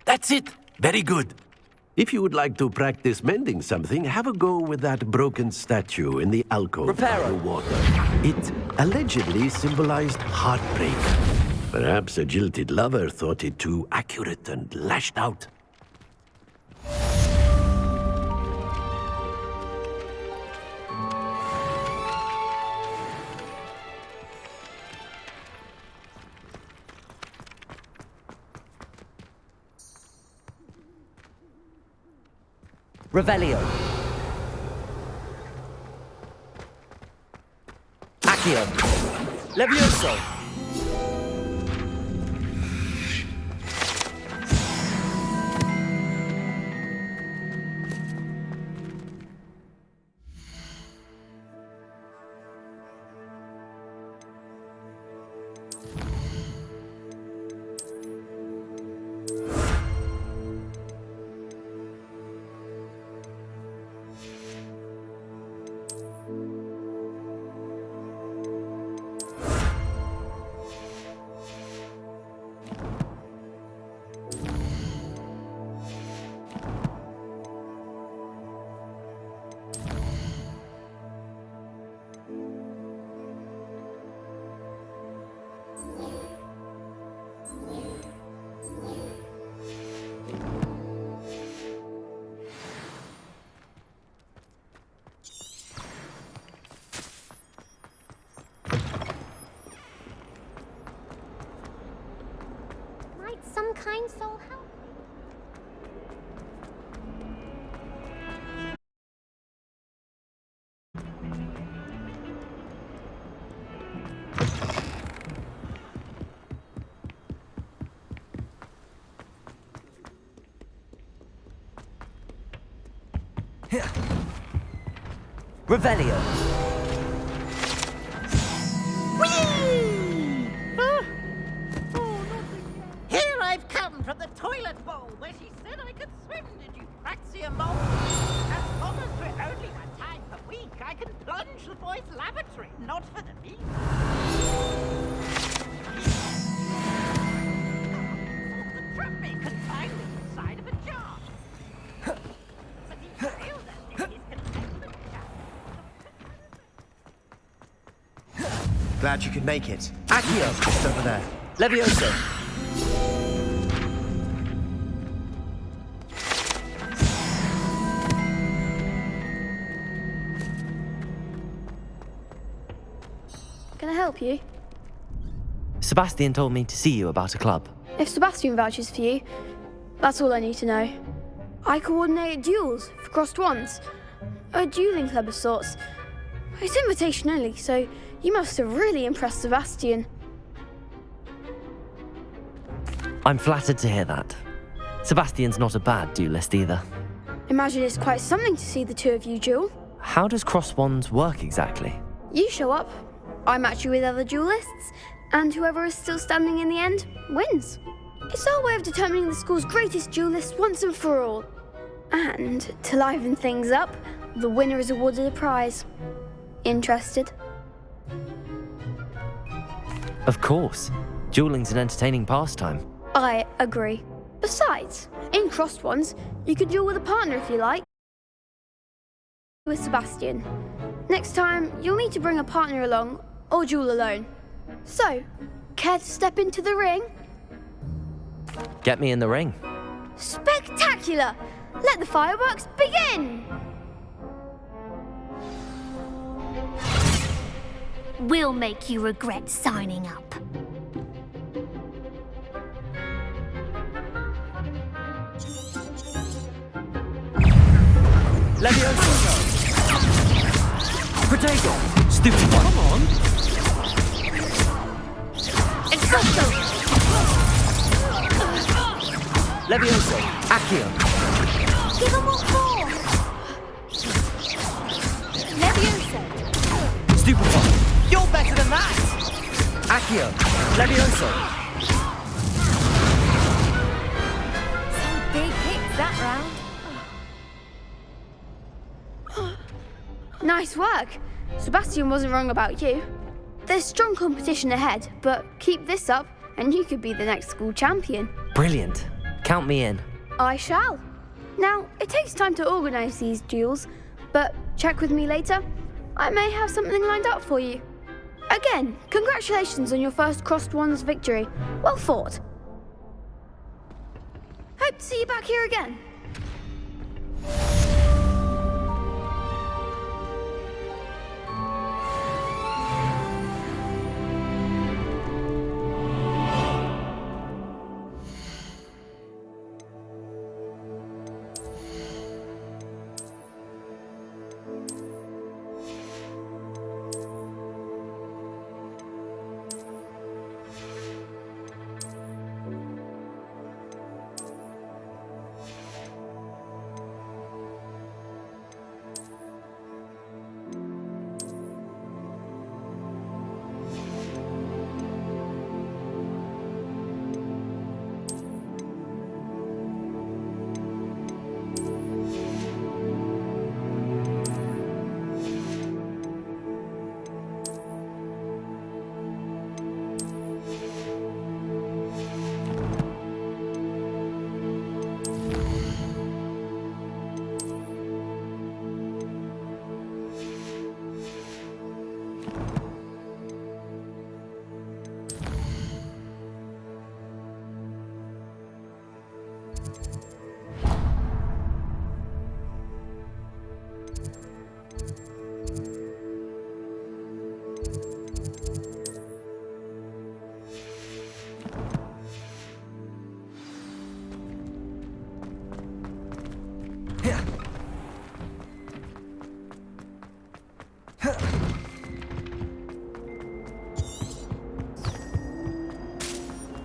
That's it. Very good. If you would like to practice mending something, have a go with that broken statue in the alcove by the water. It allegedly symbolized heartbreak. Perhaps a jilted lover thought it too accurate and lashed out. Revelio. Accio. Levioso. Revelio. Here I've come from the toilet bowl where she said I could swim. Did you praxia mole? As long as we're only one time per week, I can plunge the boys' lavatory, not for the meat. The trumpet confined me inside of a jar. But he failed us in his containment jar. Glad you could make it. Accio, just over there. Levioso. Can I help you? Sebastian told me to see you about a club. If Sebastian vouches for you, that's all I need to know. I coordinate duels for crossed wands. A dueling club of sorts. It's invitation only, so you must have really impressed Sebastian. I'm flattered to hear that. Sebastian's not a bad duelist either. Imagine it's quite something to see the two of you duel. How does cross wands work exactly? You show up, I match you with other duelists, and whoever is still standing in the end wins. It's our way of determining the school's greatest duelist once and for all. And to liven things up, the winner is awarded a prize. Interested? Of course. Dueling's an entertaining pastime. I agree. Besides, in crossed ones, you could duel with a partner if you like. With Sebastian. Next time, you'll need to bring a partner along, or duel alone. So, care to step into the ring? Get me in the ring. Spectacular! Let the fireworks begin! We'll make you regret signing up. Levioso! Protego! Stupid one! Come on! Exhausto! Levioso! Accio! Give him what for! Levioso! Stupid one! You're better than that! Accio! Levioso! Some big hits that round. Nice work. Sebastian wasn't wrong about you. There's strong competition ahead, but keep this up and you could be the next school champion. Brilliant. Count me in. I shall. Now, it takes time to organise these duels, but check with me later. I may have something lined up for you. Again, congratulations on your first crossed wands victory. Well fought. Hope to see you back here again.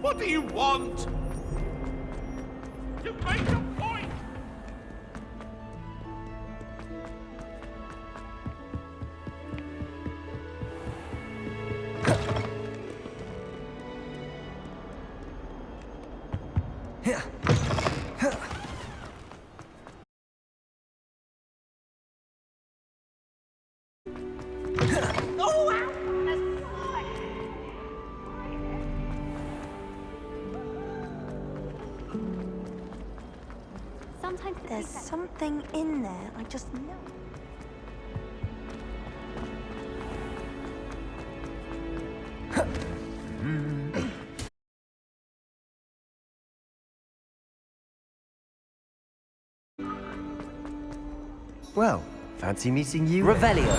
What do you want? You make a point! sometimes the There's something in there, I just know. Well, fancy meeting you. Revelio.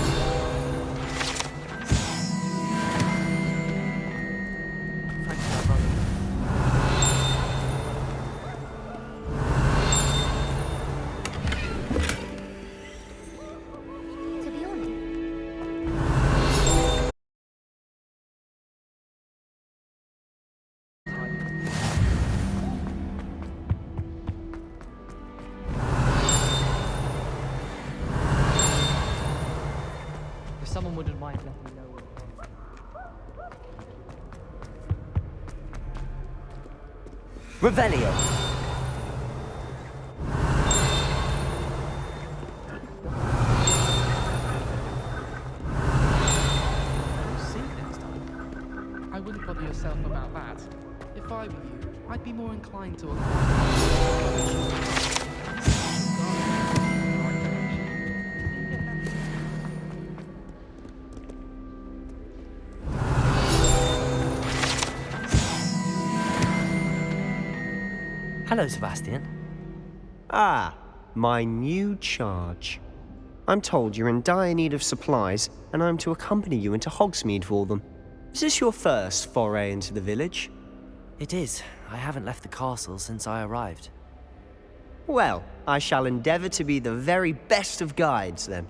To be honest. If someone wouldn't mind letting me know. Revelio. See you next time. I wouldn't bother yourself about that. If I were you, I'd be more inclined to Hello, Sebastian. Ah, my new charge. I'm told you're in dire need of supplies, and I'm to accompany you into Hogsmeade for them. Is this your first foray into the village? It is. I haven't left the castle since I arrived. Well, I shall endeavour to be the very best of guides, then.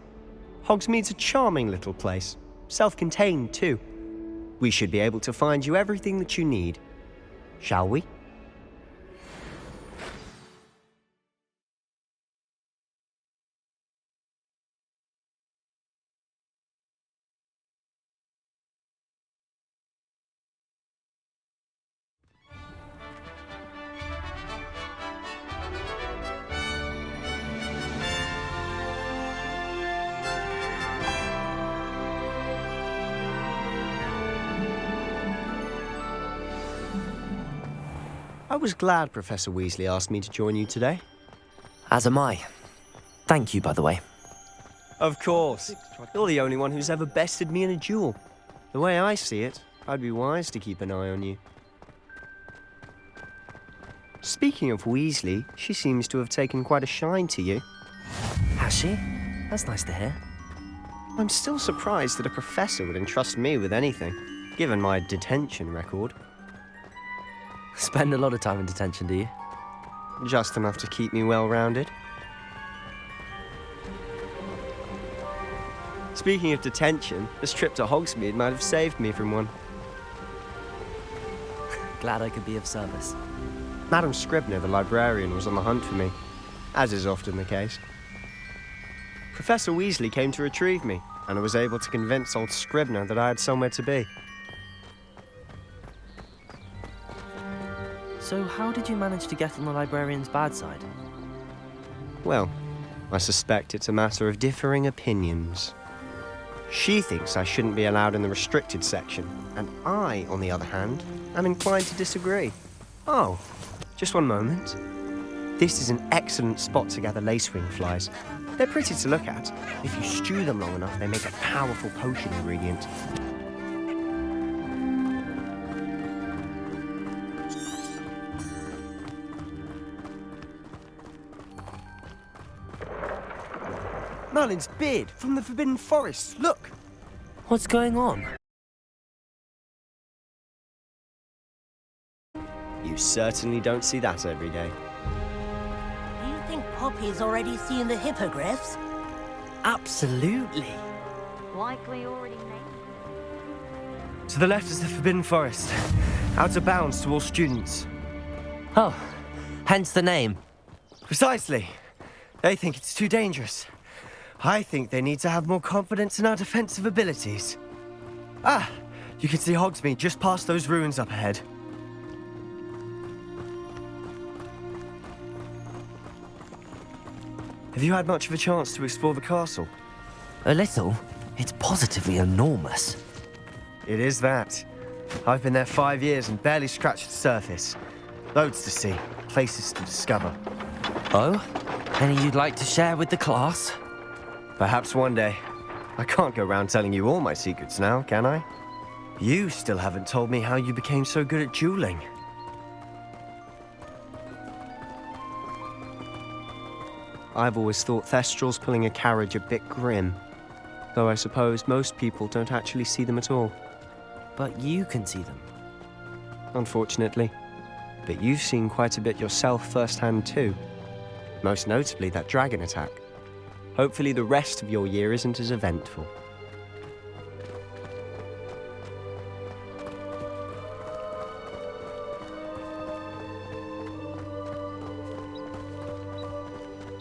Hogsmeade's a charming little place, self-contained too. We should be able to find you everything that you need. Shall we? I was glad Professor Weasley asked me to join you today. As am I. Thank you, by the way. Of course. You're the only one who's ever bested me in a duel. The way I see it, I'd be wise to keep an eye on you. Speaking of Weasley, she seems to have taken quite a shine to you. Has she? That's nice to hear. I'm still surprised that a professor would entrust me with anything, given my detention record. Spend a lot of time in detention, do you? Just enough to keep me well-rounded. Speaking of detention, this trip to Hogsmeade might have saved me from one. Glad I could be of service. Madam Scribner, the librarian, was on the hunt for me, as is often the case. Professor Weasley came to retrieve me, and I was able to convince old Scribner that I had somewhere to be. So how did you manage to get on the librarian's bad side? Well, I suspect it's a matter of differing opinions. She thinks I shouldn't be allowed in the restricted section, and I, on the other hand, am inclined to disagree. Oh, just one moment. This is an excellent spot to gather lacewing flies. They're pretty to look at. If you stew them long enough, they make a powerful potion ingredient. Merlin's beard from the Forbidden Forest. Look! What's going on? You certainly don't see that every day. Do you think Poppy's already seen the hippogriffs? Absolutely. Likely already named. To the left is the Forbidden Forest. Out of bounds to all students. Oh, hence the name. Precisely. They think it's too dangerous. I think they need to have more confidence in our defensive abilities. Ah, you can see Hogsmeade just past those ruins up ahead. Have you had much of a chance to explore the castle? A little. It's positively enormous. It is that. I've been there 5 years and barely scratched the surface. Loads to see, places to discover. Oh? Any you'd like to share with the class? Perhaps one day. I can't go around telling you all my secrets now, can I? You still haven't told me how you became so good at dueling. I've always thought Thestrals pulling a carriage a bit grim. Though I suppose most people don't actually see them at all. But you can see them. Unfortunately. But you've seen quite a bit yourself firsthand too. Most notably that dragon attack. Hopefully the rest of your year isn't as eventful.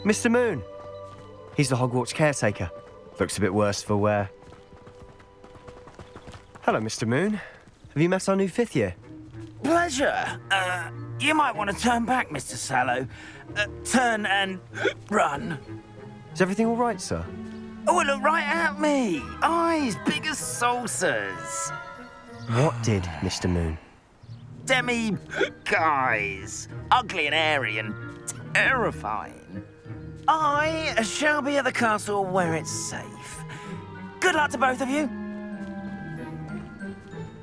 Mr. Moon! He's the Hogwarts caretaker. Looks a bit worse for wear. Hello, Mr. Moon. Have you met our new 5th year? Pleasure. You might want to turn back, Mr. Sallow. Turn and run. Is everything all right, sir? Oh, look right at me. Eyes big as saucers. What did, Mr. Moon? Guys. Ugly and airy and terrifying. I shall be at the castle where it's safe. Good luck to both of you.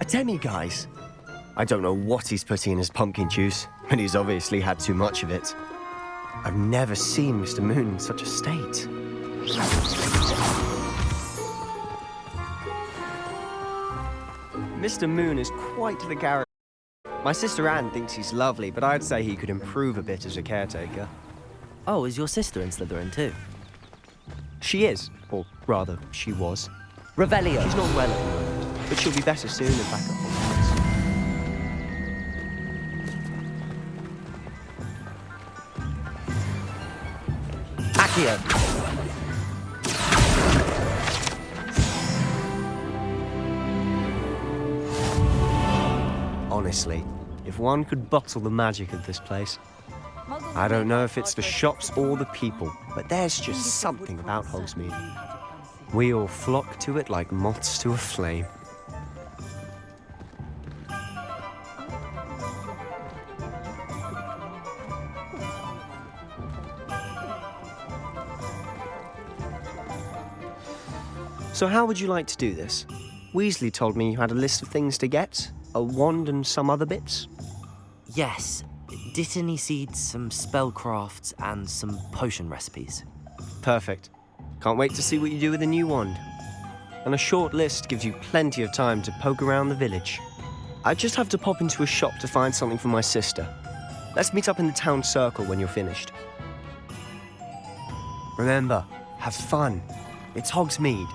A demi-guise? I don't know what he's putting in his pumpkin juice, but he's obviously had too much of it. I've never seen Mr. Moon in such a state. Mr. Moon is quite the character. My sister Anne thinks he's lovely, but I'd say he could improve a bit as a caretaker. Oh, is your sister in Slytherin too? She is, or rather, she was. Revelio. She's not well at the moment, but she'll be better soon and back at Hogwarts. Accio. Honestly, if one could bottle the magic of this place. I don't know if it's the shops or the people, but there's just something about Hogsmeade. We all flock to it like moths to a flame. So how would you like to do this? Weasley told me you had a list of things to get, a wand and some other bits. Yes. Dittany seeds, some spellcrafts, and some potion recipes. Perfect. Can't wait to see what you do with the new wand. And a short list gives you plenty of time to poke around the village. I just have to pop into a shop to find something for my sister. Let's meet up in the town circle when you're finished. Remember, have fun. It's Hogsmeade.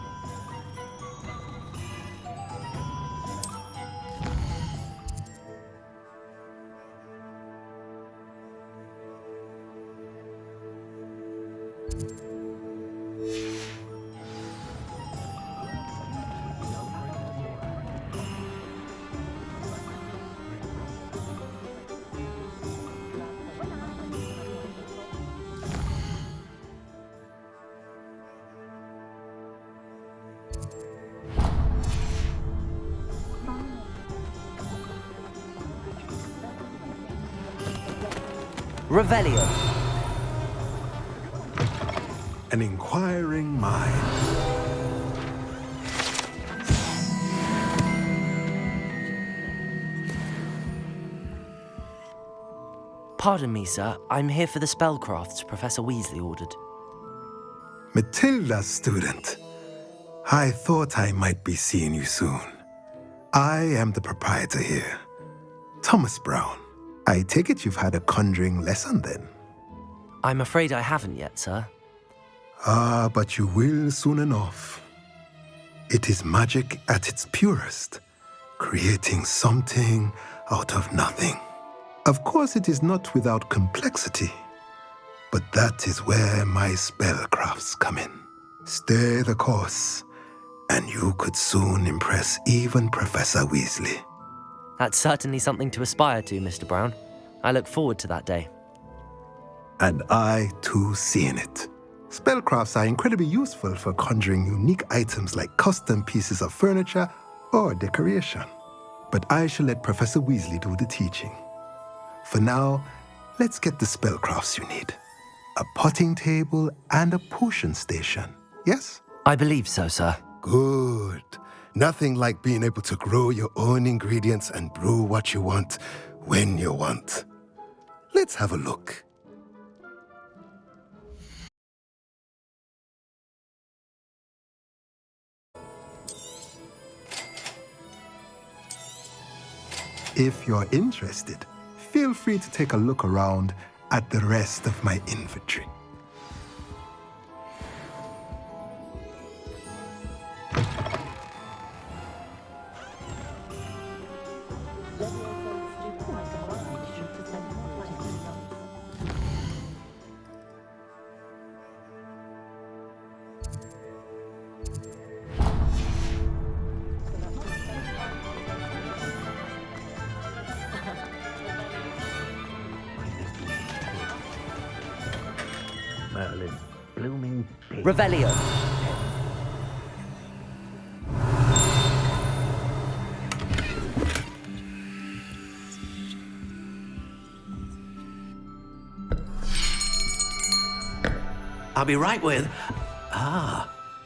Revelio. An inquiring mind. Pardon me, sir. I'm here for the spellcrafts Professor Weasley ordered. Matilda, student. I thought I might be seeing you soon. I am the proprietor here, Thomas Brown. I take it you've had a conjuring lesson then? I'm afraid I haven't yet, sir. Ah, but you will soon enough. It is magic at its purest, creating something out of nothing. Of course, it is not without complexity, but that is where my spellcrafts come in. Stay the course, and you could soon impress even Professor Weasley. That's certainly something to aspire to, Mr. Brown. I look forward to that day. And I, too, see in it. Spellcrafts are incredibly useful for conjuring unique items like custom pieces of furniture or decoration. But I shall let Professor Weasley do the teaching. For now, let's get the spellcrafts you need. a potting table, and a potion station. Yes? I believe so, sir. Good. Nothing like being able to grow your own ingredients and brew what you want when you want. Let's have a look. If you're interested, feel free to take a look around at the rest of my inventory. Merlin, blooming pig. Revelio. I'll be right with...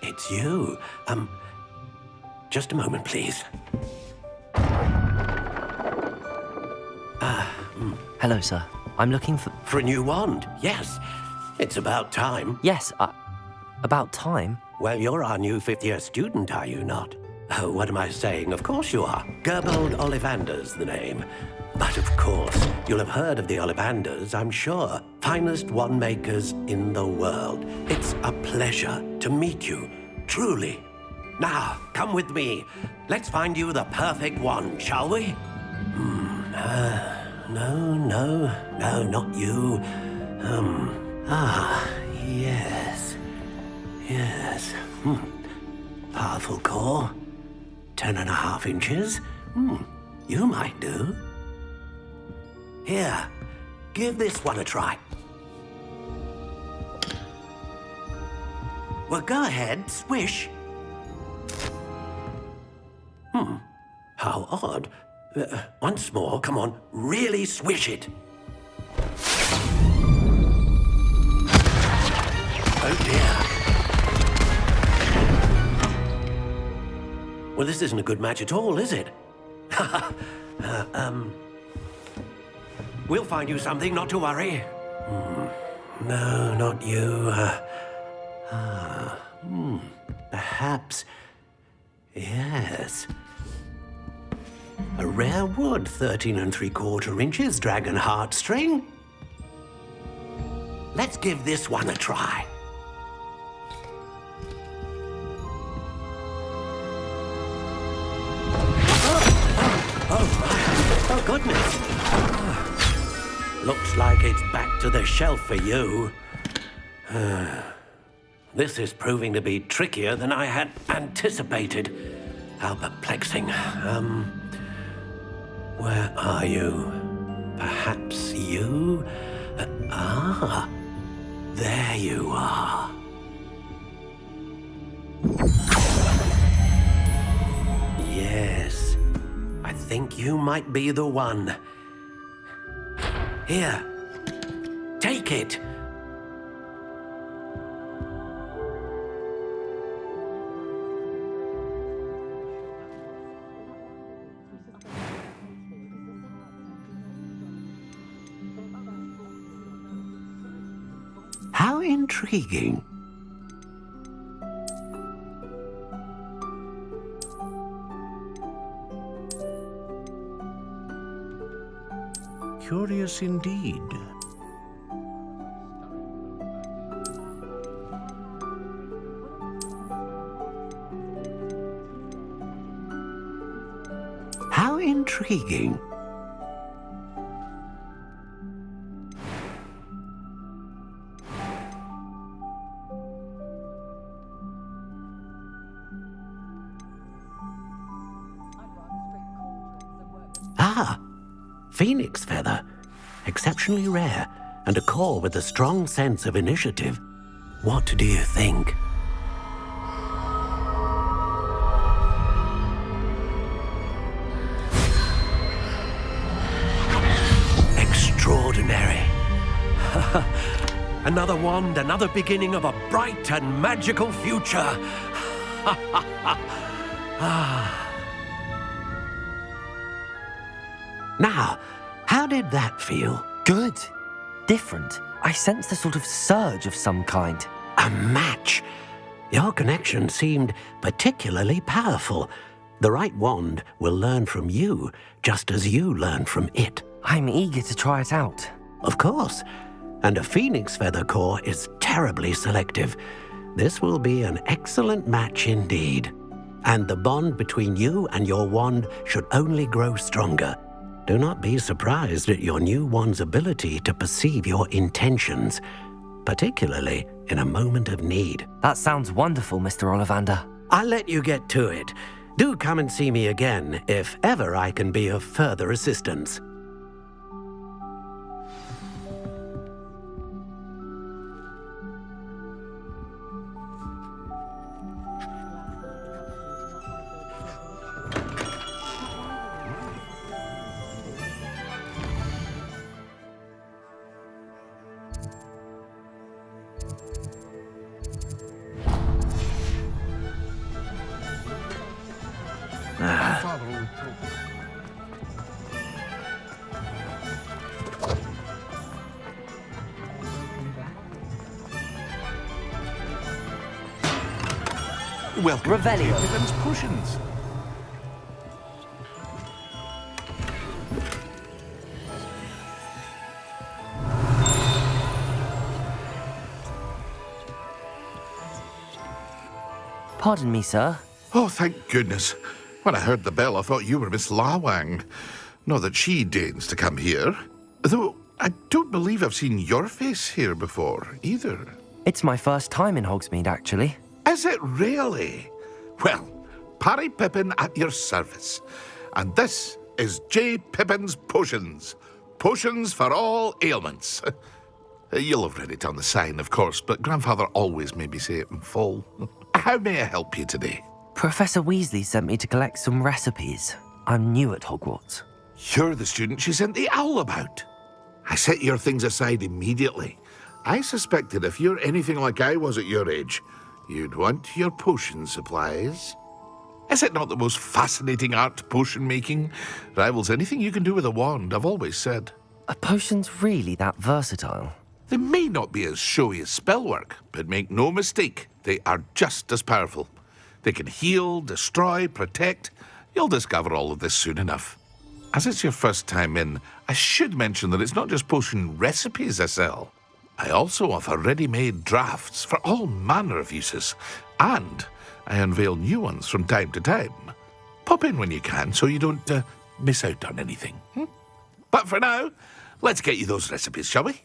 it's you. Just a moment, please. Hello, sir. I'm looking for... For a new wand, yes. It's about time. Yes, about time? Well, you're our new fifth-year student, are you not? Oh, what am I saying? Of course you are. Gerbold Ollivander's the name. But of course, you'll have heard of the Ollivanders, I'm sure. Finest wand makers in the world. It's a pleasure to meet you, truly. Now, come with me. Let's find you the perfect wand, shall we? No, not you. Yes. Powerful core. 10.5 inches. You might do. Here, give this one a try. Well, go ahead, swish. How odd. Once more, come on, really swish it. Oh dear. Well, this isn't a good match at all, is it? We'll find you something, not to worry. No, not you. Perhaps. Yes. A rare wood, 13 3/4 inches, dragon heartstring. Let's give this one a try. Oh, goodness. Looks like it's back to the shelf for you. This is proving to be trickier than I had anticipated. How perplexing. Where are you? Perhaps you? There you are. Yes, I think you might be the one. Here, take it. How intriguing. Curious indeed. How intriguing. Phoenix feather. Exceptionally rare, and a core with a strong sense of initiative. What do you think? Extraordinary. Another wand, another beginning of a bright and magical future. Now, how did that feel? Good. Different. I sensed a sort of surge of some kind. A match. Your connection seemed particularly powerful. The right wand will learn from you, just as you learn from it. I'm eager to try it out. Of course. And a phoenix feather core is terribly selective. This will be an excellent match indeed. And the bond between you and your wand should only grow stronger. Do not be surprised at your new wand's ability to perceive your intentions, particularly in a moment of need. That sounds wonderful, Mr. Ollivander. I'll let you get to it. Do come and see me again if ever I can be of further assistance. Welcome Revelio. to Pippin's Potions. Pardon me, sir. Oh, thank goodness. When I heard the bell, I thought you were Miss Lawang. Not that she deigns to come here. Though I don't believe I've seen your face here before, either. It's my first time in Hogsmeade, actually. Is it really? Well, Parry Pippin at your service. And this is J. Pippin's Potions. Potions for all ailments. You'll have read it on the sign, of course, but Grandfather always made me say it in full. How may I help you today? Professor Weasley sent me to collect some recipes. I'm new at Hogwarts. You're the student she sent the owl about. I set your things aside immediately. I suspected if you're anything like I was at your age, you'd want your potion supplies. Is it not the most fascinating art, potion making? Rivals anything you can do with a wand, I've always said. Are potions really that versatile? They may not be as showy as spellwork, but make no mistake, they are just as powerful. They can heal, destroy, protect. You'll discover all of this soon enough. As it's your first time in, I should mention that it's not just potion recipes I sell. I also offer ready-made drafts for all manner of uses, and I unveil new ones from time to time. Pop in when you can so you don't miss out on anything. But for now, let's get you those recipes, shall we?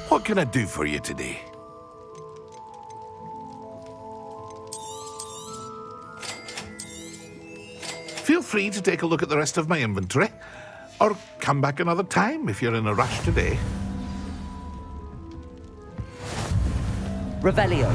What can I do for you today? Feel free to take a look at the rest of my inventory, or come back another time if you're in a rush today. Revelio.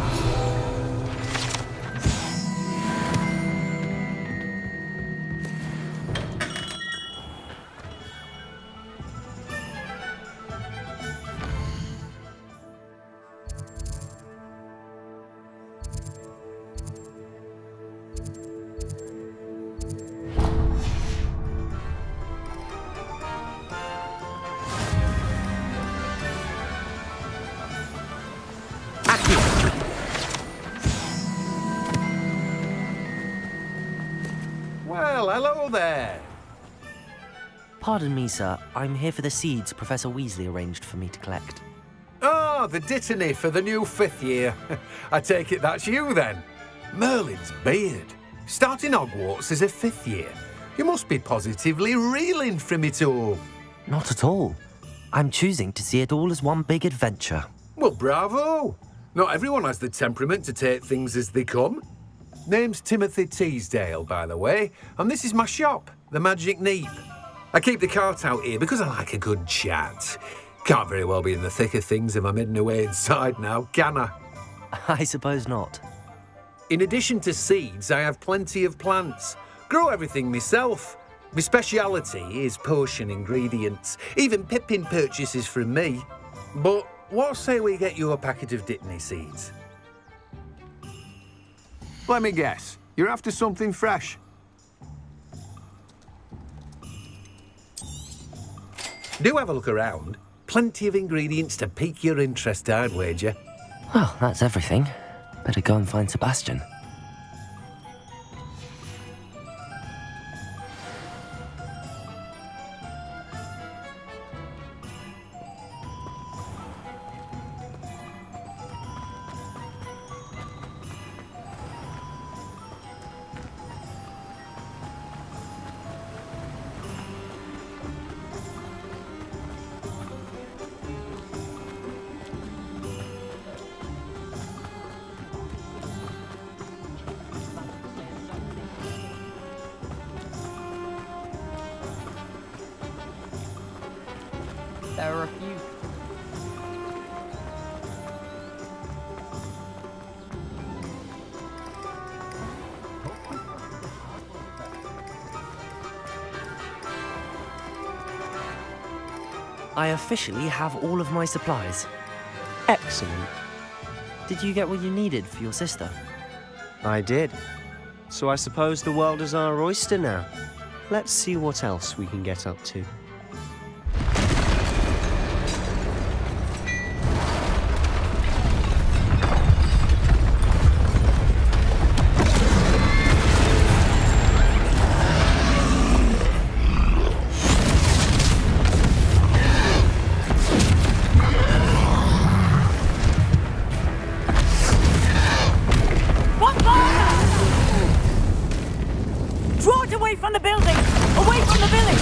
Well, hello there. Pardon me, sir. I'm here for the seeds Professor Weasley arranged for me to collect. Oh, the dittany for the new 5th year. I take it that's you, then. Merlin's beard. Starting Hogwarts as a 5th year. You must be positively reeling from it all. Not at all. I'm choosing to see it all as one big adventure. Well, bravo. Not everyone has the temperament to take things as they come. Name's Timothy Teasdale, by the way, and this is my shop, the Magic Neep. I keep the cart out here because I like a good chat. Can't very well be in the thick of things if I'm hidden away inside now, can I? I suppose not. In addition to seeds, I have plenty of plants. Grow everything myself. My speciality is potion ingredients. Even Pippin purchases from me. But what say we get you a packet of Dittany seeds? Let me guess. You're after something fresh. Do have a look around. Plenty of ingredients to pique your interest, I'd wager. Well, that's everything. Better go and find Sebastian. There are a few. I officially have all of my supplies. Excellent. Did you get what you needed for your sister? I did. So I suppose the world is our oyster now. Let's see what else we can get up to. Draw it away from the building! Away from the village!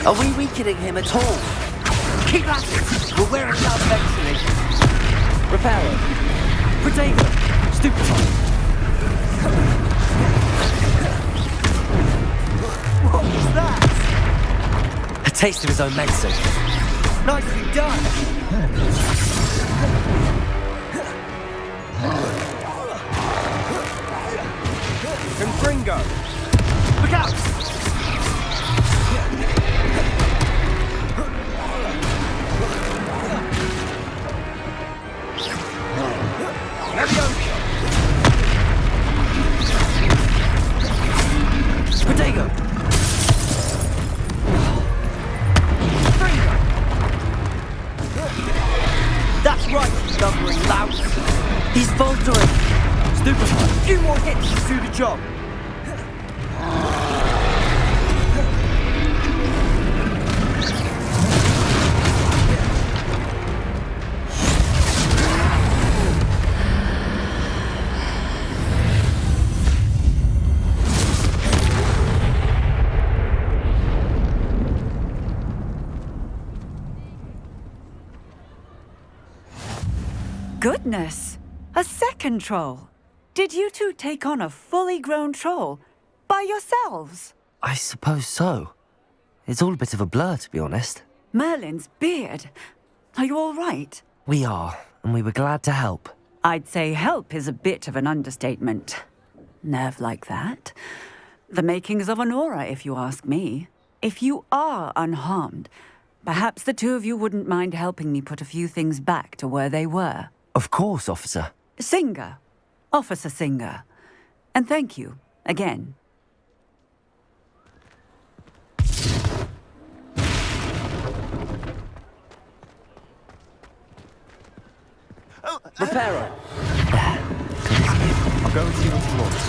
Are we weakening him at all? Keep at it! We'll wear it down eventually. Reparo. Protego. Stupefy. What was that? A taste of his own medicine. Nicely done. Confringo. Look out! Protego. That's right, you lumbering lout. He's faltering. Stupefy. A few more hits to do the job. Goodness! A second troll! Did you two take on a fully grown troll? By yourselves? I suppose so. It's all a bit of a blur, to be honest. Merlin's beard. Are you all right? We are, and we were glad to help. I'd say help is a bit of an understatement. Nerve like that. The makings of an aura, if you ask me. If you are unharmed, perhaps the two of you wouldn't mind helping me put a few things back to where they were. Of course, officer. Singer. Officer Singer. And thank you, again. Reparo. I'll go and see what he wants.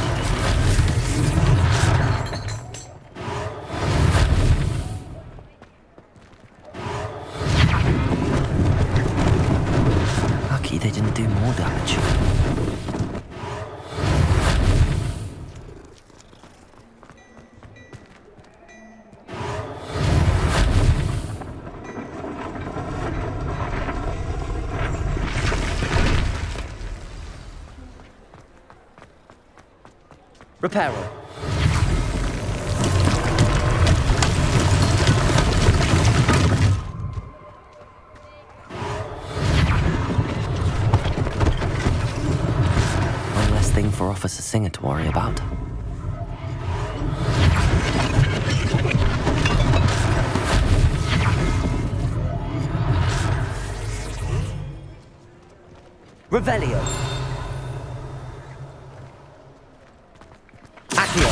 Lucky they didn't do more damage. Reparo. One less thing for Officer Singer to worry about. Revelio. Accio.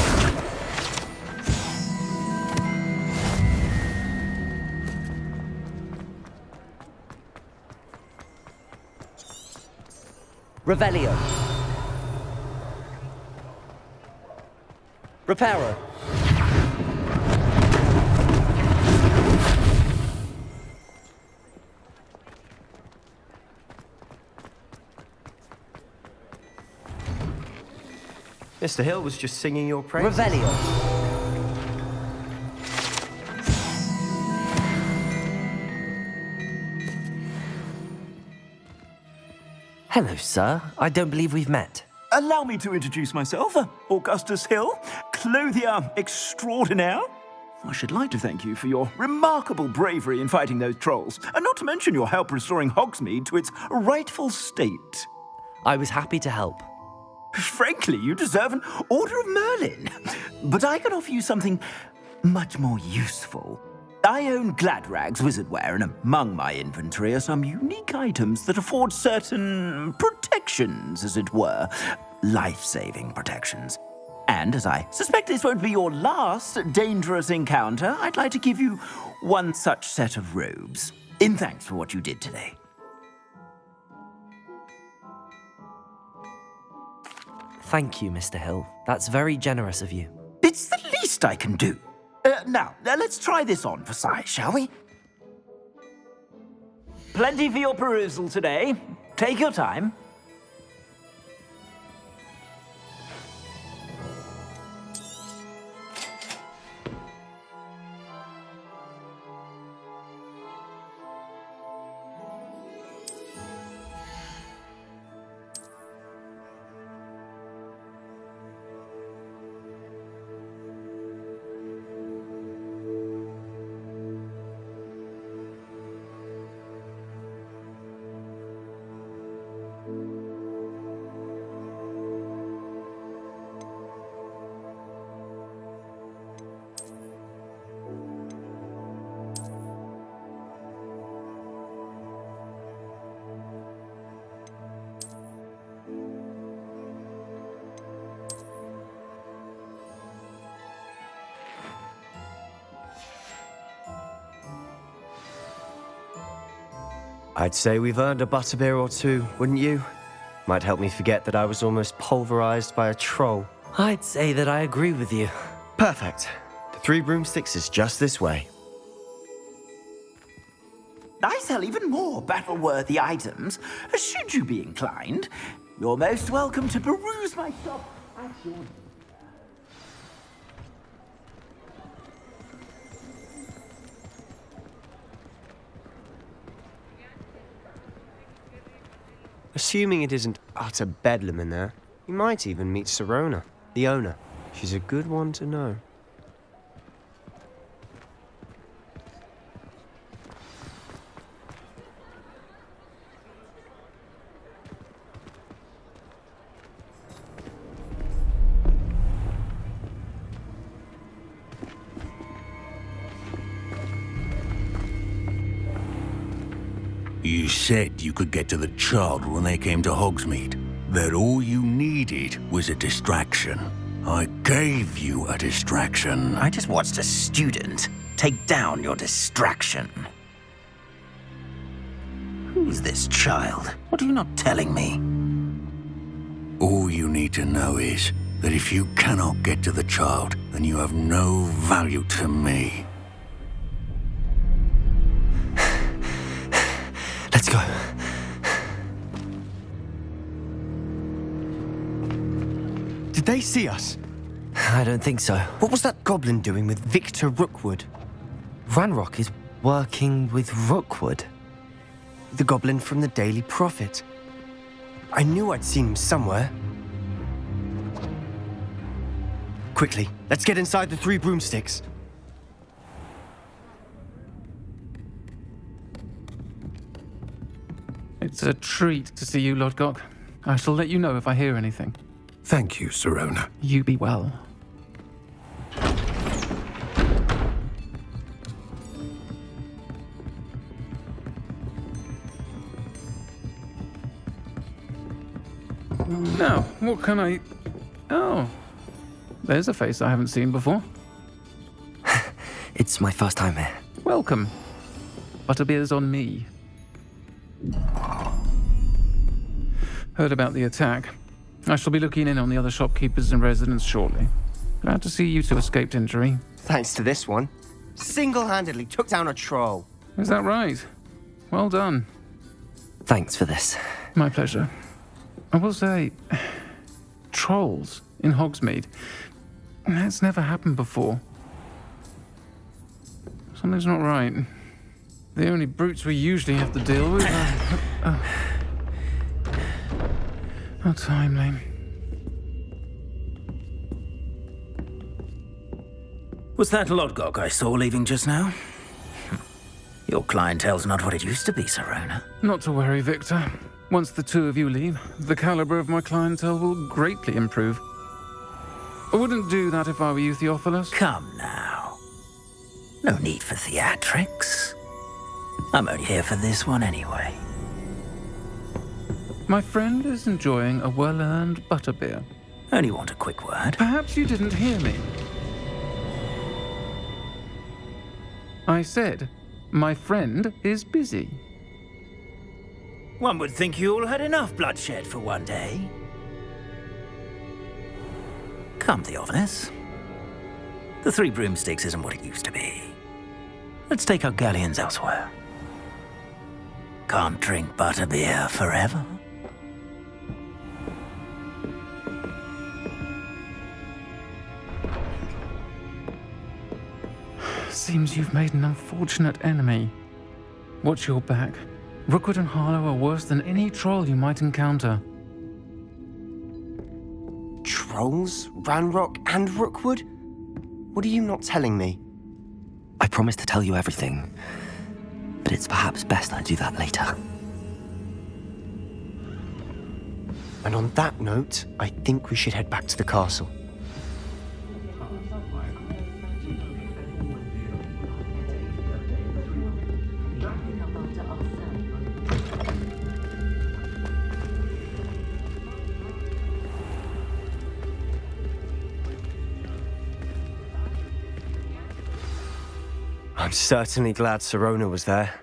Revelio. Reparo. Mr. Hill was just singing your praises. Revelio. Hello, sir. I don't believe we've met. Allow me to introduce myself, Augustus Hill, clothier extraordinaire. I should like to thank you for your remarkable bravery in fighting those trolls, and not to mention your help restoring Hogsmeade to its rightful state. I was happy to help. Frankly, you deserve an Order of Merlin. But I can offer you something much more useful. I own Gladrag's wizardware, and among my inventory are some unique items that afford certain protections, as it were. Life-saving protections. And as I suspect this won't be your last dangerous encounter, I'd like to give you one such set of robes, in thanks for what you did today. Thank you, Mr. Hill. That's very generous of you. It's the least I can do. Now, let's try this on for size, shall we? Plenty for your perusal today. Take your time. I'd say we've earned a butterbeer or two, wouldn't you? Might help me forget that I was almost pulverized by a troll. I'd say that I agree with you. Perfect. The 3 broomsticks is just this way. I sell even more battle-worthy items. Should you be inclined, you're most welcome to peruse my shop at your leisure. Assuming it isn't utter bedlam in there, you might even meet Serona, the owner. She's a good one to know. You said you could get to the child when they came to Hogsmeade. That all you needed was a distraction. I gave you a distraction. I just watched a student take down your distraction. Who's this child? What are you not telling me? All you need to know is that if you cannot get to the child, then you have no value to me. Let's go. Did they see us? I don't think so. What was that goblin doing with Victor Rookwood? Ranrock is working with Rookwood. The goblin from the Daily Prophet. I knew I'd seen him somewhere. Quickly, let's get inside the 3 broomsticks. It's a treat to see you, Lodgok. I shall let you know if I hear anything. Thank you, Sirona. You be well. Now, what can I... Oh, there's a face I haven't seen before. It's my first time here. Welcome. Butterbeer's on me. Heard about the attack. I shall be looking in on the other shopkeepers and residents shortly. Glad to see you two escaped injury. Thanks to this one. Single-handedly took down a troll. Is that right? Well done. Thanks for this. My pleasure. I will say, trolls in Hogsmeade. That's never happened before. Something's not right. The only brutes we usually have to deal with are... How timely. Was that Lodgok I saw leaving just now? Your clientele's not what it used to be, Sirona. Not to worry, Victor. Once the 2 of you leave, the caliber of my clientele will greatly improve. I wouldn't do that if I were you, Theophilus. Come now. No need for theatrics. I'm only here for this one anyway. My friend is enjoying a well-earned butterbeer. Only want a quick word. Perhaps you didn't hear me. I said, my friend is busy. One would think you all had enough bloodshed for one day. Come, Theophilus. The 3 broomsticks isn't what it used to be. Let's take our galleons elsewhere. Can't drink butterbeer forever. Seems you've made an unfortunate enemy. Watch your back. Rookwood and Harlow are worse than any troll you might encounter. Trolls? Ranrock and Rookwood? What are you not telling me? I promised to tell you everything, but it's perhaps best I do that later. And on that note, I think we should head back to the castle. I'm certainly glad Sirona was there.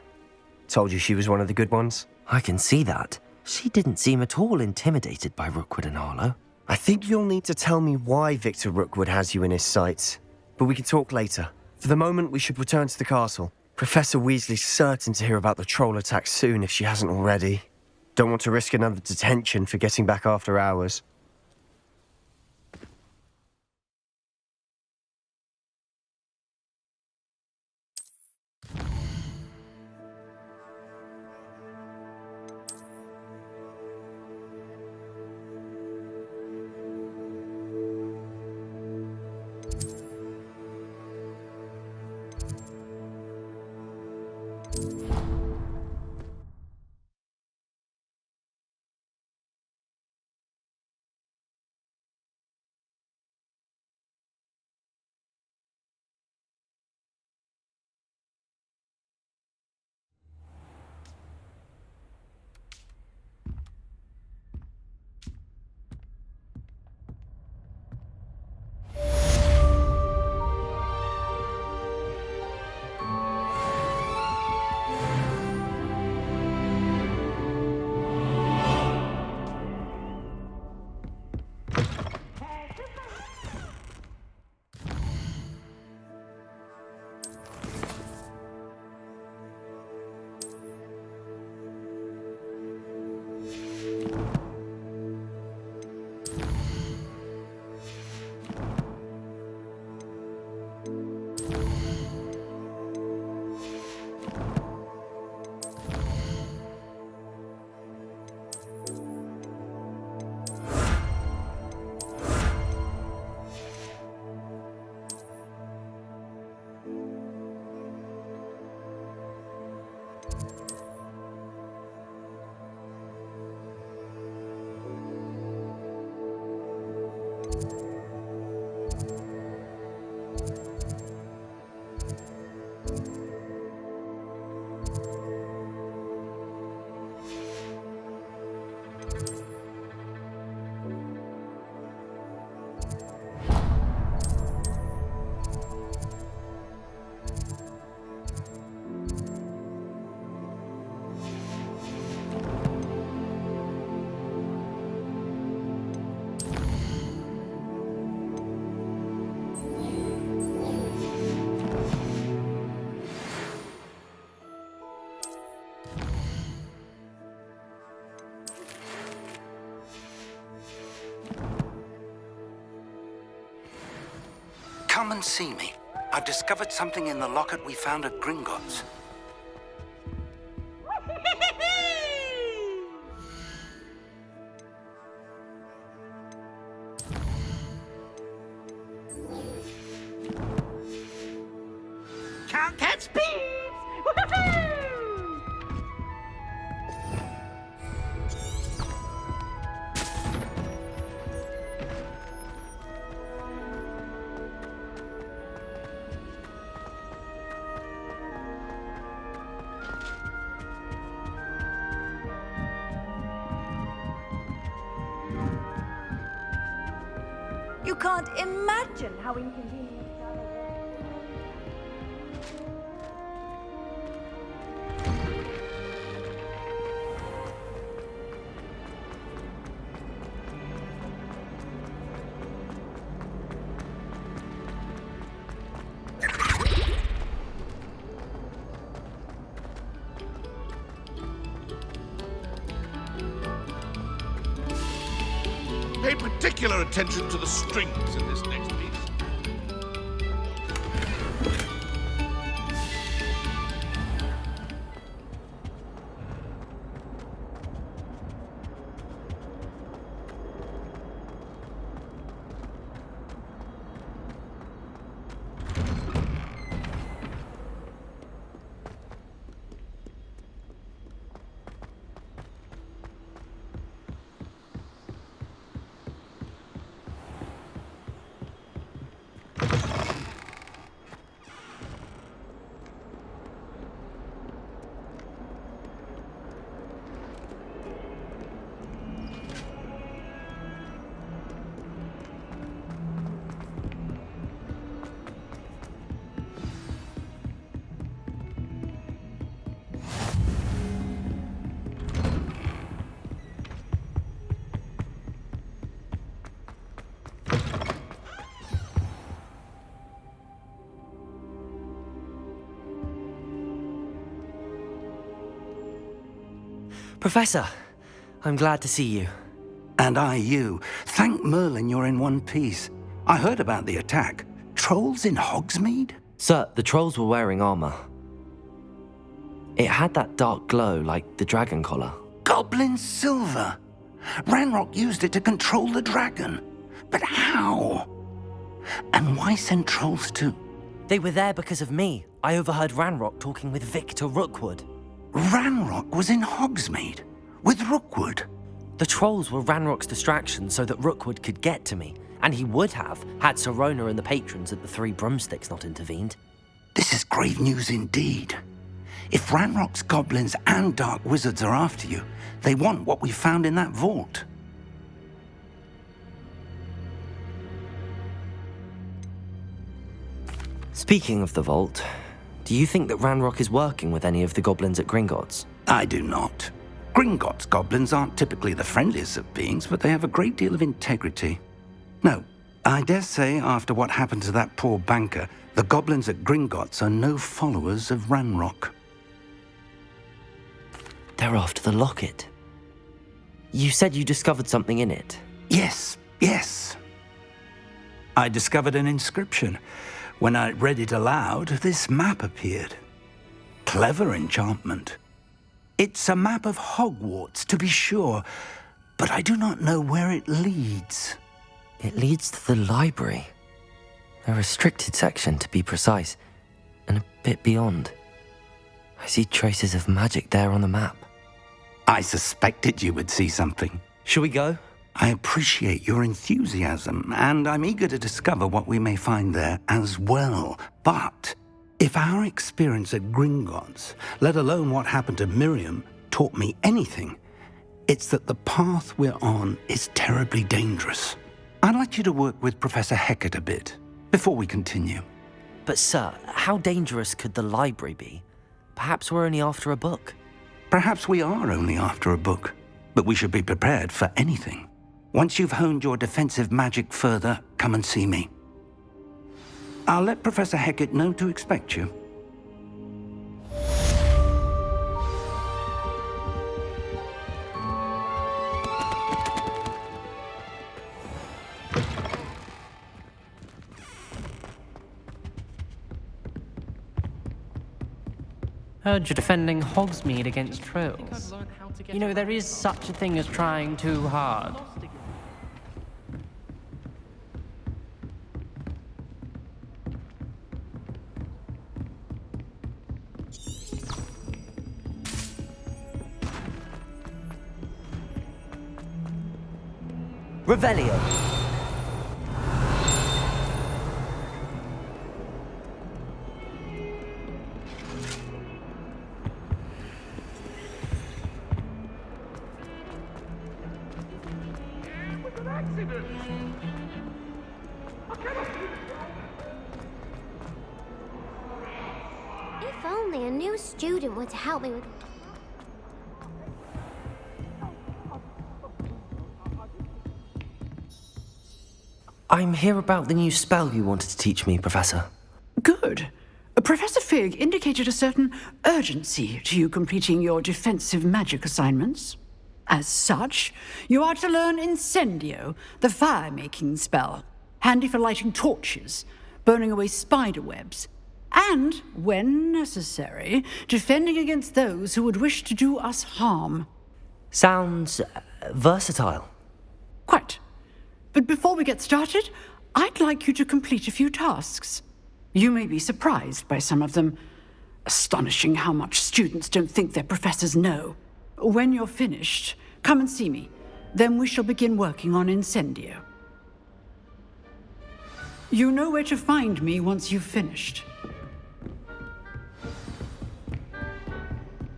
Told you she was one of the good ones. I can see that. She didn't seem at all intimidated by Rookwood and Harlow. I think you'll need to tell me why Victor Rookwood has you in his sights. But we can talk later. For the moment, we should return to the castle. Professor Weasley's certain to hear about the troll attack soon if she hasn't already. Don't want to risk another detention for getting back after hours. come and see me. I've discovered something in the locket we found at Gringotts. Can't catch bees! Woohoo! You can't imagine how inconvenient. Pay particular attention to the strings in this next piece. Professor, I'm glad to see you. And I you. Thank Merlin you're in one piece. I heard about the attack. Trolls in Hogsmeade? Sir, the trolls were wearing armor. It had that dark glow like the dragon collar. Goblin silver. Ranrock used it to control the dragon. But how? And why send trolls too? They were there because of me. I overheard Ranrock talking with Victor Rookwood. Ranrock was in Hogsmeade? With Rookwood? The trolls were Ranrock's distraction so that Rookwood could get to me. And he would have, had Sirona and the patrons at the Three Broomsticks not intervened. This is grave news indeed. If Ranrock's goblins and dark wizards are after you, they want what we found in that vault. Speaking of the vault, do you think that Ranrock is working with any of the goblins at Gringotts? I do not. Gringotts goblins aren't typically the friendliest of beings, but they have a great deal of integrity. No, I dare say after what happened to that poor banker, the goblins at Gringotts are no followers of Ranrock. They're after the locket. You said you discovered something in it. Yes. I discovered an inscription. When I read it aloud, this map appeared. Clever enchantment. It's a map of Hogwarts, to be sure, but I do not know where it leads. It leads to the library. A restricted section, to be precise, and a bit beyond. I see traces of magic there on the map. I suspected you would see something. Shall we go? I appreciate your enthusiasm, and I'm eager to discover what we may find there as well. But if our experience at Gringotts, let alone what happened to Miriam, taught me anything, it's that the path we're on is terribly dangerous. I'd like you to work with Professor Hecat a bit before we continue. But sir, how dangerous could the library be? Perhaps we're only after a book. Perhaps we are only after a book, but we should be prepared for anything. Once you've honed your defensive magic further, come and see me. I'll let Professor Hecat know to expect you. Heard you're defending Hogsmeade against trolls. You know, there is such a thing as trying too hard. Revelio. If only a new student were to help me with... I'm here about the new spell you wanted to teach me, Professor. Good. Professor Fig indicated a certain urgency to you completing your defensive magic assignments. As such, you are to learn Incendio, the fire-making spell, handy for lighting torches, burning away spider webs, and, when necessary, defending against those who would wish to do us harm. Sounds versatile. Quite. But before we get started, I'd like you to complete a few tasks. You may be surprised by some of them. Astonishing how much students don't think their professors know. When you're finished, come and see me. Then we shall begin working on Incendio. You know where to find me once you've finished.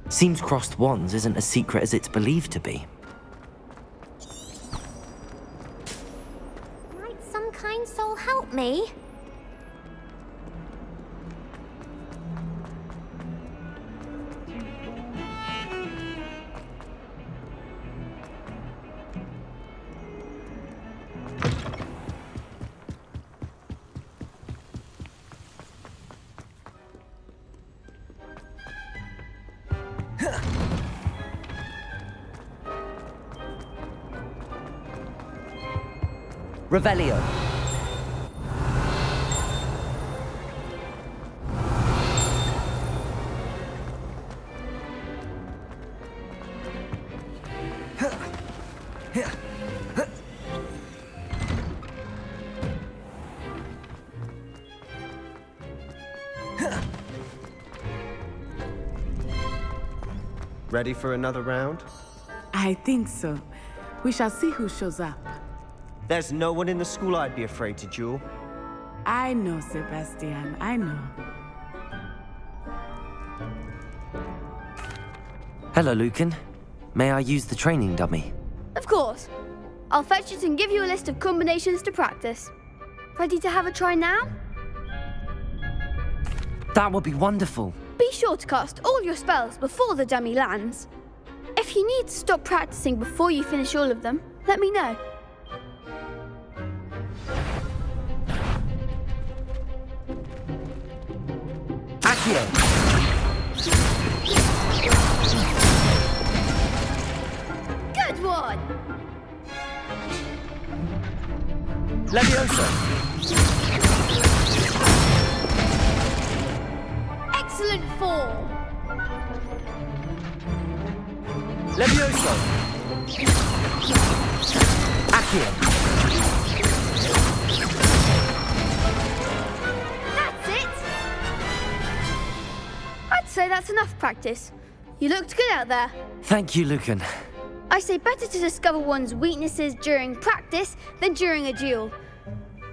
Seems crossed wands isn't as secret as it's believed to be. Might some kind soul help me? Revelio. Ready for another round? I think so. We shall see who shows up. There's no one in the school I'd be afraid to duel. I know, Sebastian. I know. Hello, Lucan. May I use the training dummy? Of course. I'll fetch it and give you a list of combinations to practice. Ready to have a try now? That would be wonderful. Be sure to cast all your spells before the dummy lands. If you need to stop practicing before you finish all of them, let me know. Accio. Good one! Leviosa. Excellent fall! Levioso. Accio. That's it! I'd say that's enough practice. You looked good out there. Thank you, Lucan. I say better to discover one's weaknesses during practice than during a duel.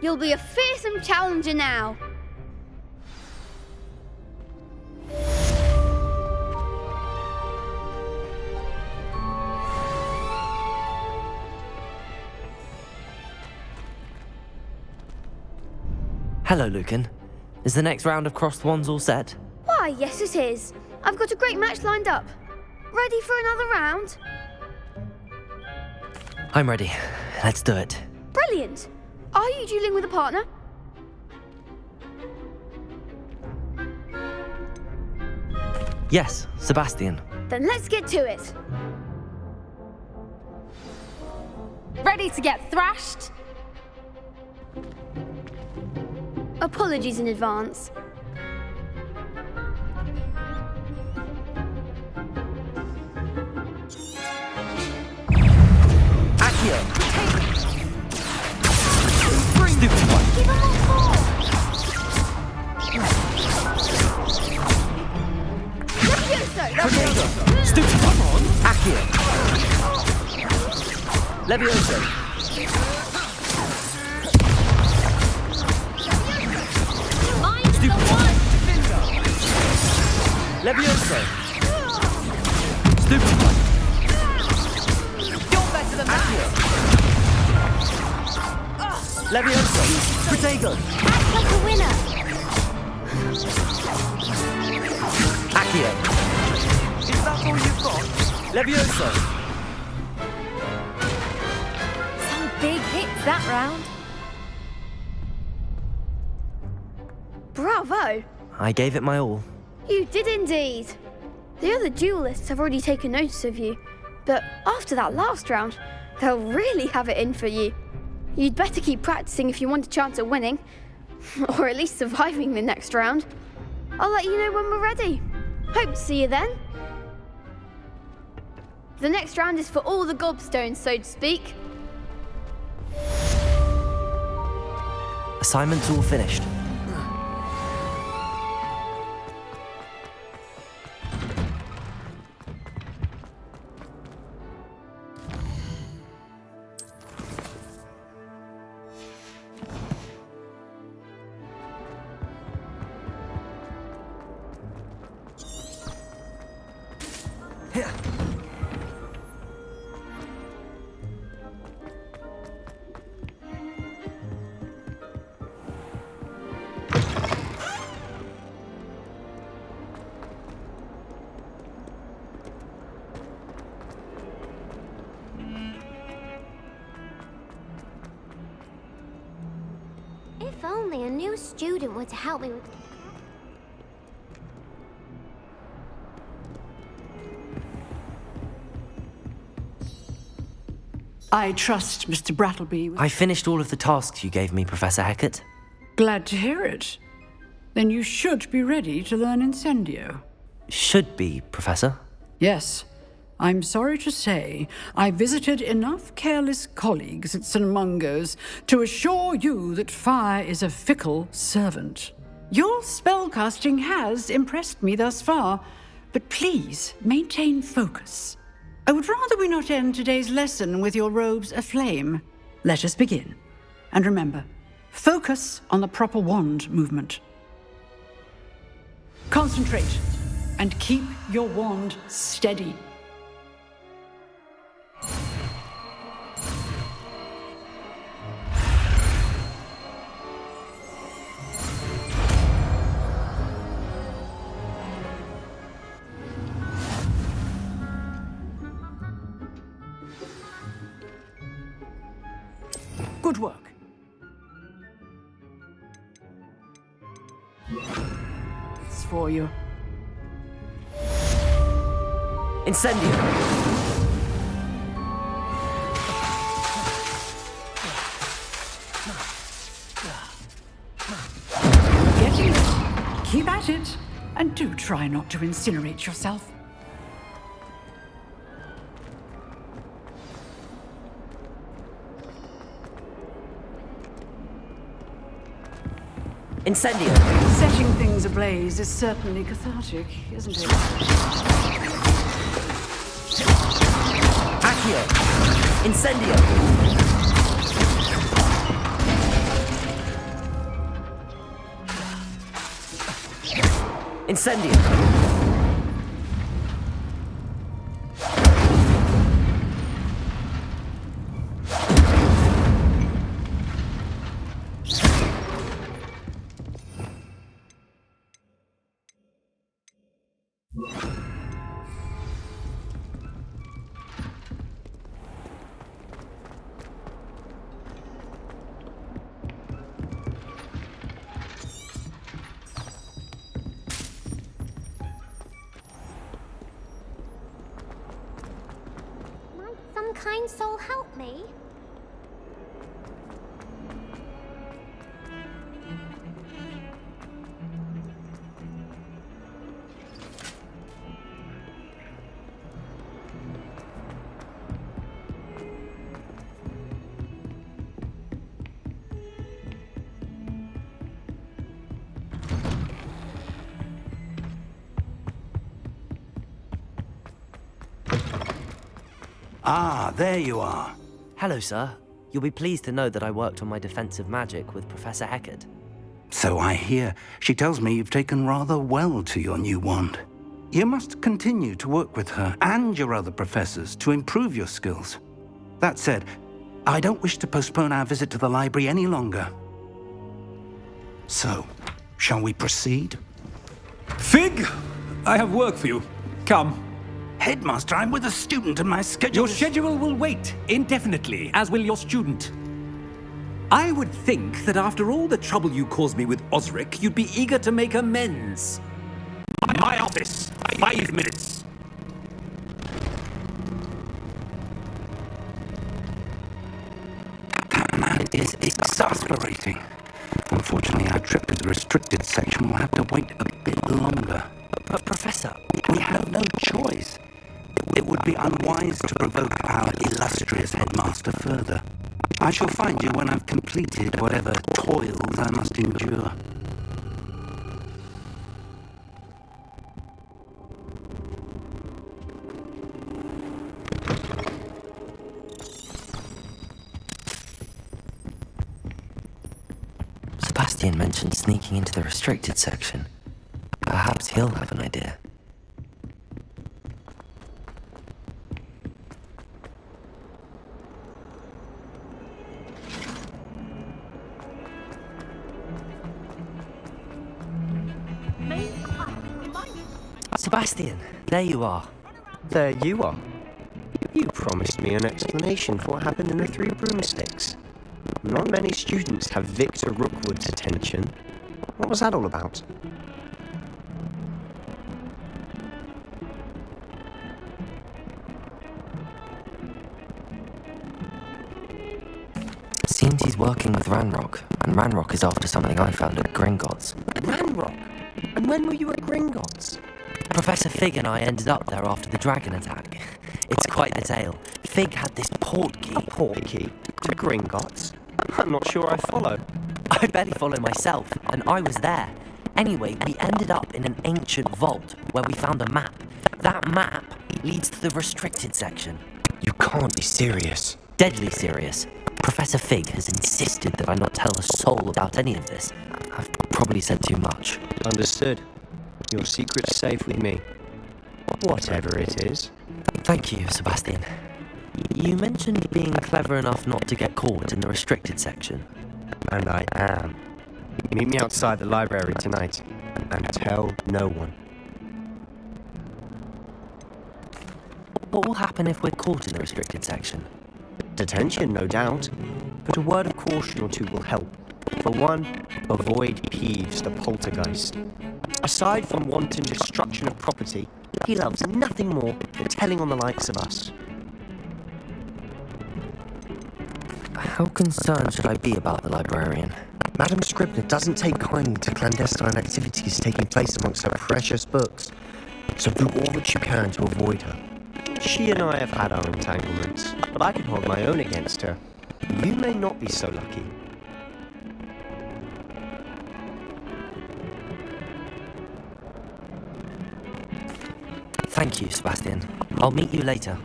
You'll be a fearsome challenger now. Hello, Lucan. Is the next round of crossed wands all set? Why, yes it is. I've got a great match lined up. Ready for another round? I'm ready. Let's do it. Brilliant. Are you dueling with a partner? Yes, Sebastian. Then let's get to it. Ready to get thrashed? Apologies in advance. Stupid one. Give him a call. Potato. Stupid one. Accio. Levioso. Stupid one. Levioso. Stupid one. You're better than that. Levioso. Protego. Act like a winner. Accio. Is that all you've got? Levioso. Some big hits that round. Bravo. I gave it my all. You did indeed. The other duelists have already taken notice of you, but after that last round, they'll really have it in for you. You'd better keep practicing if you want a chance at winning, or at least surviving the next round. I'll let you know when we're ready. Hope to see you then. The next round is for all the gobstones, so to speak. Assignment's all finished. If only a new student were to help me with... I trust Mr. Brattleby. I finished all of the tasks you gave me, Professor Hecat. Glad to hear it. Then you should be ready to learn Incendio. Should be, Professor. Yes. I'm sorry to say, I visited enough careless colleagues at St. Mungo's to assure you that fire is a fickle servant. Your spellcasting has impressed me thus far, but please maintain focus. I would rather we not end today's lesson with your robes aflame. Let us begin. And remember, focus on the proper wand movement. Concentrate and keep your wand steady. Good work. It's for you. Incendio. Getting it. Keep at it. And do try not to incinerate yourself. Incendio. Setting things ablaze is certainly cathartic, isn't it? Accio. Incendio. Incendio. Some kind soul help me? Ah, there you are. Hello, sir. You'll be pleased to know that I worked on my defensive magic with Professor Heckard. So I hear. She tells me you've taken rather well to your new wand. You must continue to work with her and your other professors to improve your skills. That said, I don't wish to postpone our visit to the library any longer. So, shall we proceed? Fig! I have work for you. Come. Headmaster, I'm with a student and my schedule Your schedule will wait indefinitely, as will your student. I would think that after all the trouble you caused me with Osric, you'd be eager to make amends. My office. 5 minutes. That man is exasperating. Unfortunately, our trip to the restricted section will have to wait a bit longer. But Professor, we have no choice. It would be unwise to provoke our illustrious headmaster further. I shall find you when I've completed whatever toils I must endure. Sebastian mentioned sneaking into the restricted section. Perhaps he'll have an idea. Sebastian, there you are. There you are. You promised me an explanation for what happened in the Three Broomsticks. Not many students have Victor Rookwood's attention. What was that all about? Seems he's working with Ranrock, and Ranrock is after something I found at Gringotts. Ranrock? And when were you at Gringotts? Professor Fig and I ended up there after the dragon attack. It's quite the tale. Fig had this port key. A port key? To Gringotts? I'm not sure I follow. I barely follow myself, and I was there. Anyway, we ended up in an ancient vault where we found a map. That map leads to the restricted section. You can't be serious. Deadly serious. Professor Fig has insisted that I not tell a soul about any of this. I've probably said too much. Understood. Your secret's safe with me. Whatever it is. Thank you, Sebastian. You mentioned being clever enough not to get caught in the restricted section. And I am. Meet me outside the library tonight, and tell no one. What will happen if we're caught in the restricted section? Detention, no doubt. But a word of caution or two will help. For one, avoid Peeves, the poltergeist. Aside from wanton destruction of property, he loves nothing more than telling on the likes of us. How concerned should I be about the librarian? Madam Scribner doesn't take kindly to clandestine activities taking place amongst her precious books, so do all that you can to avoid her. She and I have had our entanglements, but I can hold my own against her. You may not be so lucky. Thank you, Sebastian. I'll meet you later.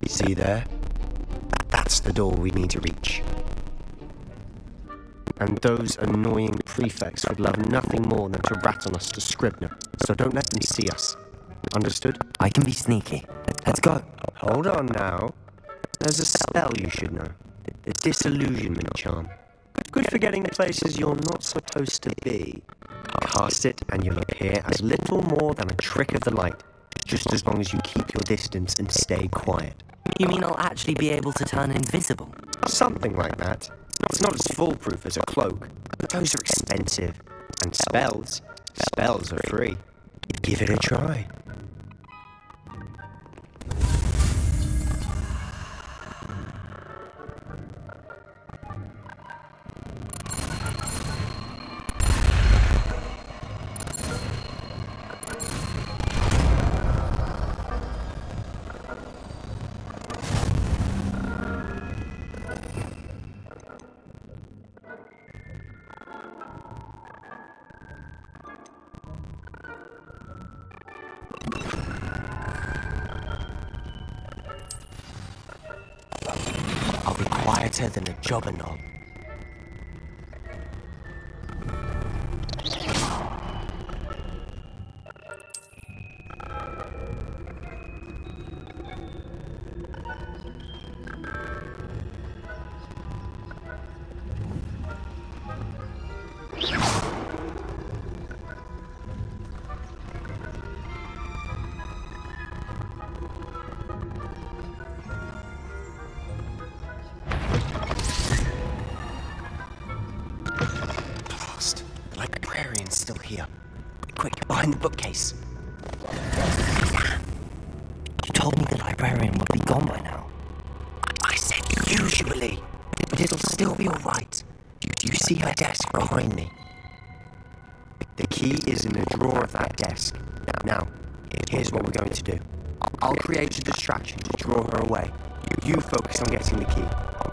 See there? That's the door we need to reach. And those annoying prefects would love nothing more than to rat on us to Scribner, so don't let them see us. Understood? I can be sneaky. Let's go. Hold on now. There's a spell you should know. A disillusionment charm. Good for getting places you're not supposed to be. Cast it and you'll appear as little more than a trick of the light, just as long as you keep your distance and stay quiet. You mean I'll actually be able to turn invisible? Something like that. It's not as foolproof as a cloak, but those are expensive. And spells are free. Give it a try. I'll be quieter than a jobberknoll. Lost. The librarian's still here. Quick, behind the bookcase. You told me the librarian would be gone by now. I said usually, but it'll still be all right. Do you see her desk behind me? The key is in the drawer of that desk. Now, here's what we're going to do. I'll create a distraction to draw her away. You focus on getting the key.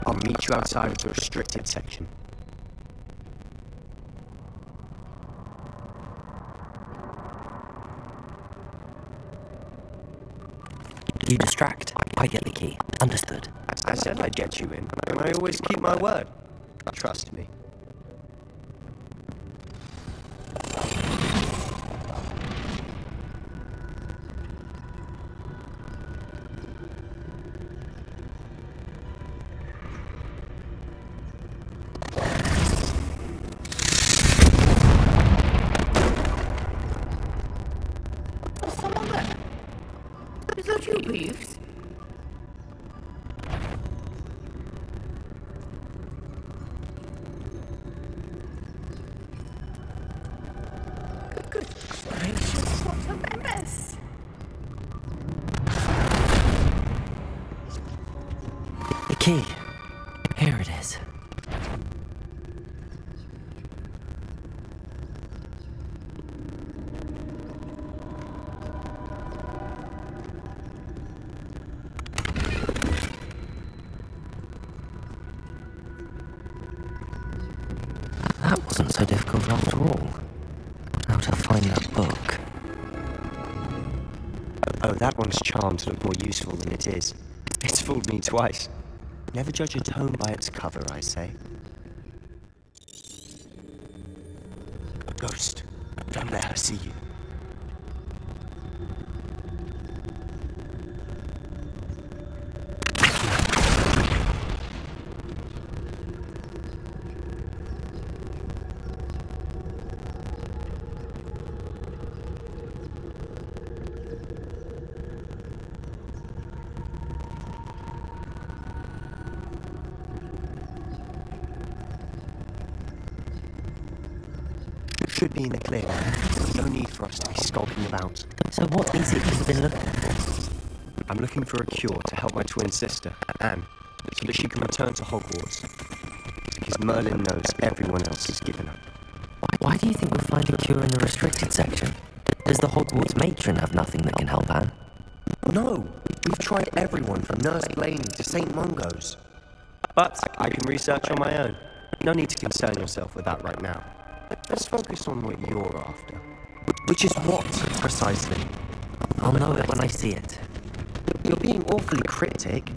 I'll meet you outside of the restricted section. You distract, I get the key. Understood. I said I'd get you in, and I always keep my word. Trust me. Someone there? Is that you, Peeves? Good gracious, what a mess! The key. Here it is. That wasn't so difficult after all. Now to find that book. Oh, that one's charmed to look more useful than it is. It's fooled me twice. Never judge a tome by its cover, I say. Ghost, don't let her see you. Should be in the clear. No need for us to be skulking about. So what is it you've been looking for? I'm looking for a cure to help my twin sister, Anne, so that she can return to Hogwarts. Because Merlin knows everyone else has given up. Why do you think we'll find a cure in the restricted section? Does the Hogwarts matron have nothing that can help Anne? No, we've tried everyone from Nurse Blaney to St. Mungo's. But I can research on my own. No need to concern yourself with that right now. Let's focus on what you're after. Which is what, precisely? I'll know it when I see it. You're being awfully cryptic.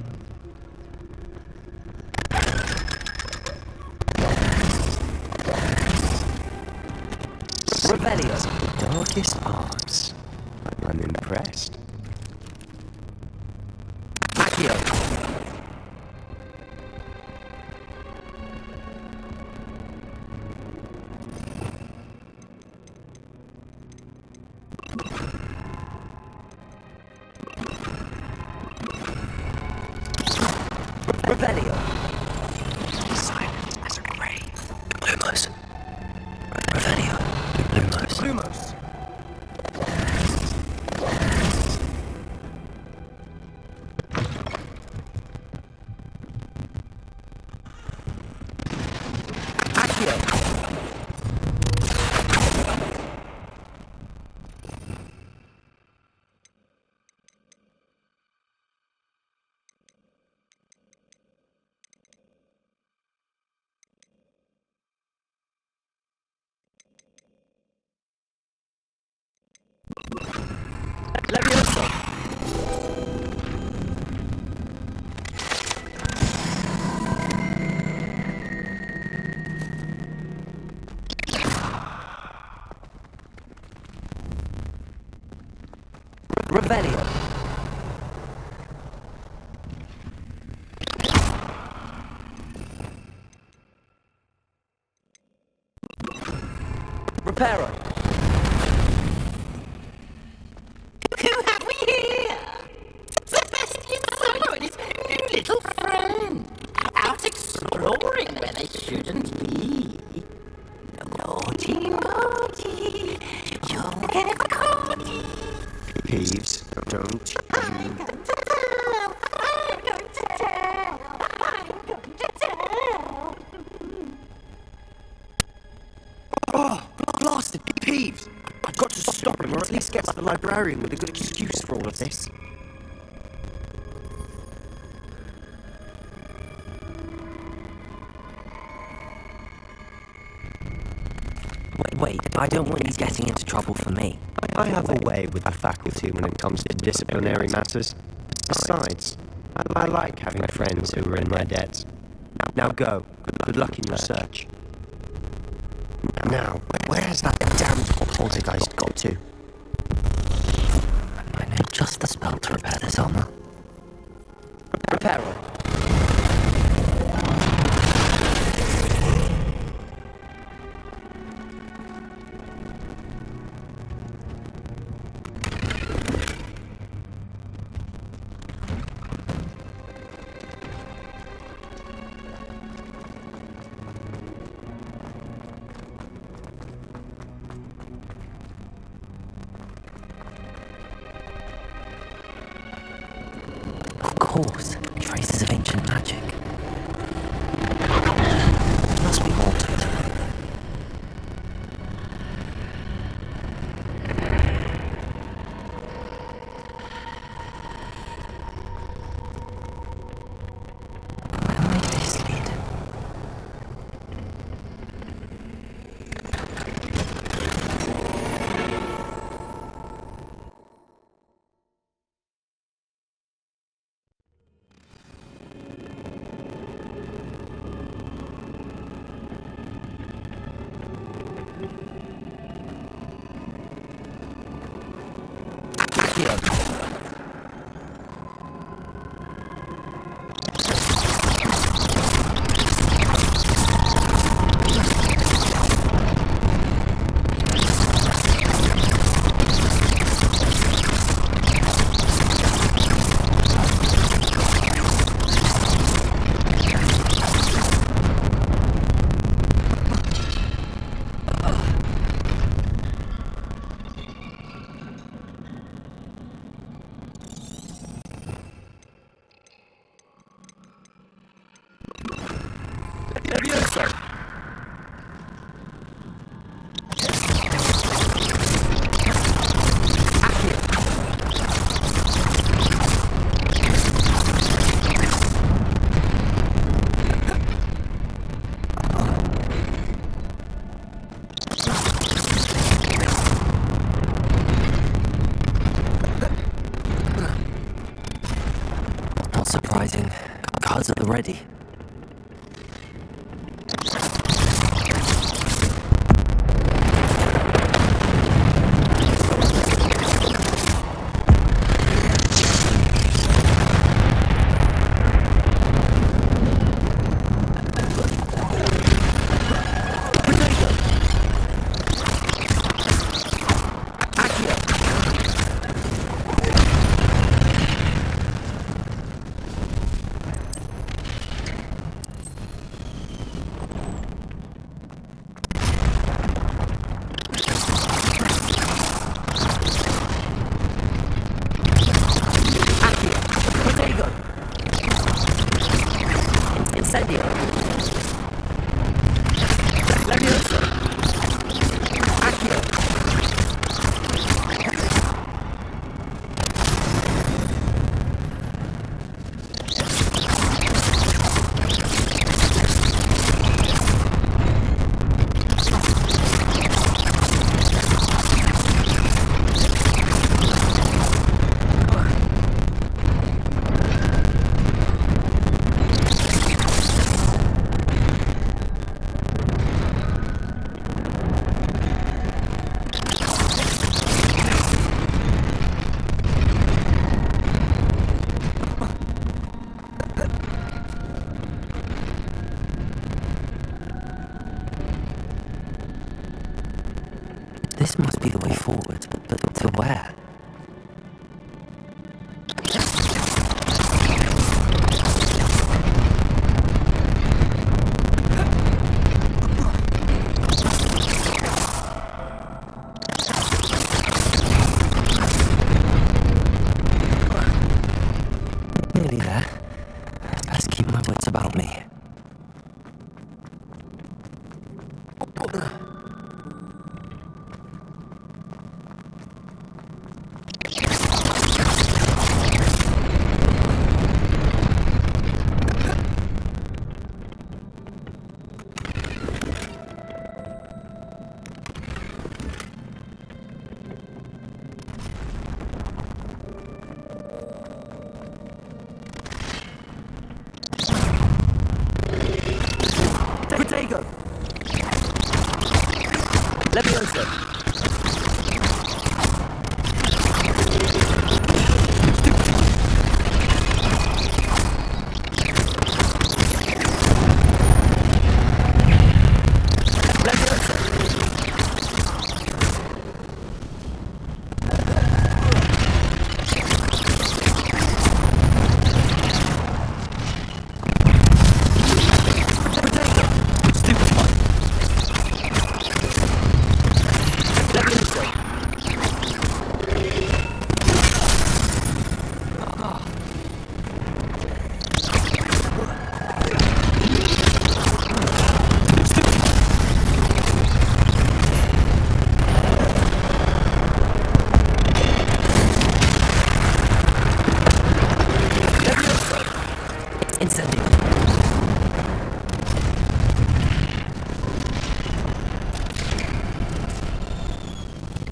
Revelio. Darkest arts. I'm impressed. Accio. Revelio. Silent as a grave. Lumos. Revelio. Lumos. Lumos. Reparo. Who have we here? Sebastian Solo and his new little friend. Out exploring where they shouldn't be. Naughty, naughty. You'll get caught. Peeves, don't you? I'm going to tell. I'm going to tell. I'm going to tell. Oh, blasted Peeves! I've got to stop him, or at least get to the librarian with a good excuse for all of this. Wait, I don't want you getting into trouble for me. I have a way with the faculty when it comes to disciplinary matters. Besides, I like having friends who are in my debt. Now go. Good luck in your search. Now, where has that damned poltergeist got to? I know just the spell to repair this armor. Reparo. Of course, traces of ancient magic. Must be haunted. Where may this lead? Not surprising. Guards at the ready. This must be the way forward, but to where? Nearly there. Best keep my wits about me. Protego! Leviosa!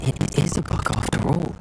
It is a book after all.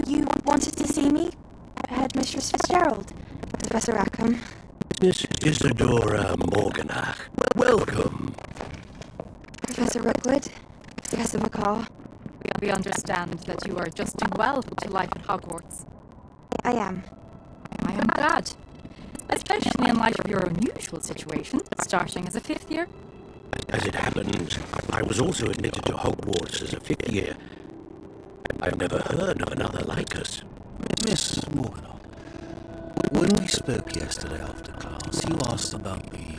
You wanted to see me? Headmistress Fitzgerald, Professor Rackham. Miss Isadora Morganach, welcome. Professor Rookwood, Professor McCaw. We understand that you are adjusting well to life at Hogwarts. I am. I am glad. Especially in light of your unusual situation, starting as a fifth year. As it happens, I was also admitted to Hogwarts as a fifth year. I've never heard of another like us. Miss Morganach, when we spoke yesterday after class, you asked about the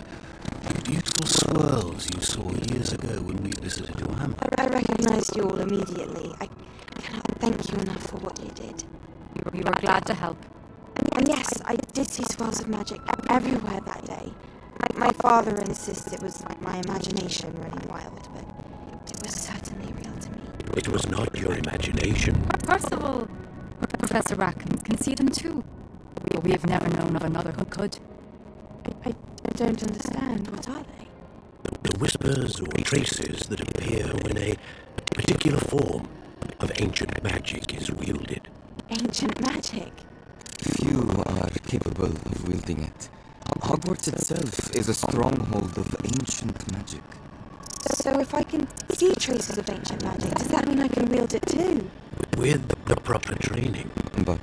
beautiful swirls you saw years ago when we visited your hammock. I recognized you all immediately. I cannot thank you enough for what you did. We were glad to help. And yes, I did see swirls of magic everywhere that day. My father insists it was my imagination running wild, but it was certainly real to me. It was not your imagination. Percival, Professor Rackham can see them too. We have never known of another who could. I don't understand. What are they? The whispers or traces that appear when a particular form of ancient magic is wielded. Ancient magic? Few are capable of wielding it. Hogwarts itself is a stronghold of ancient magic. So if I can see traces of ancient magic, does that mean I can wield it too? With the proper training. But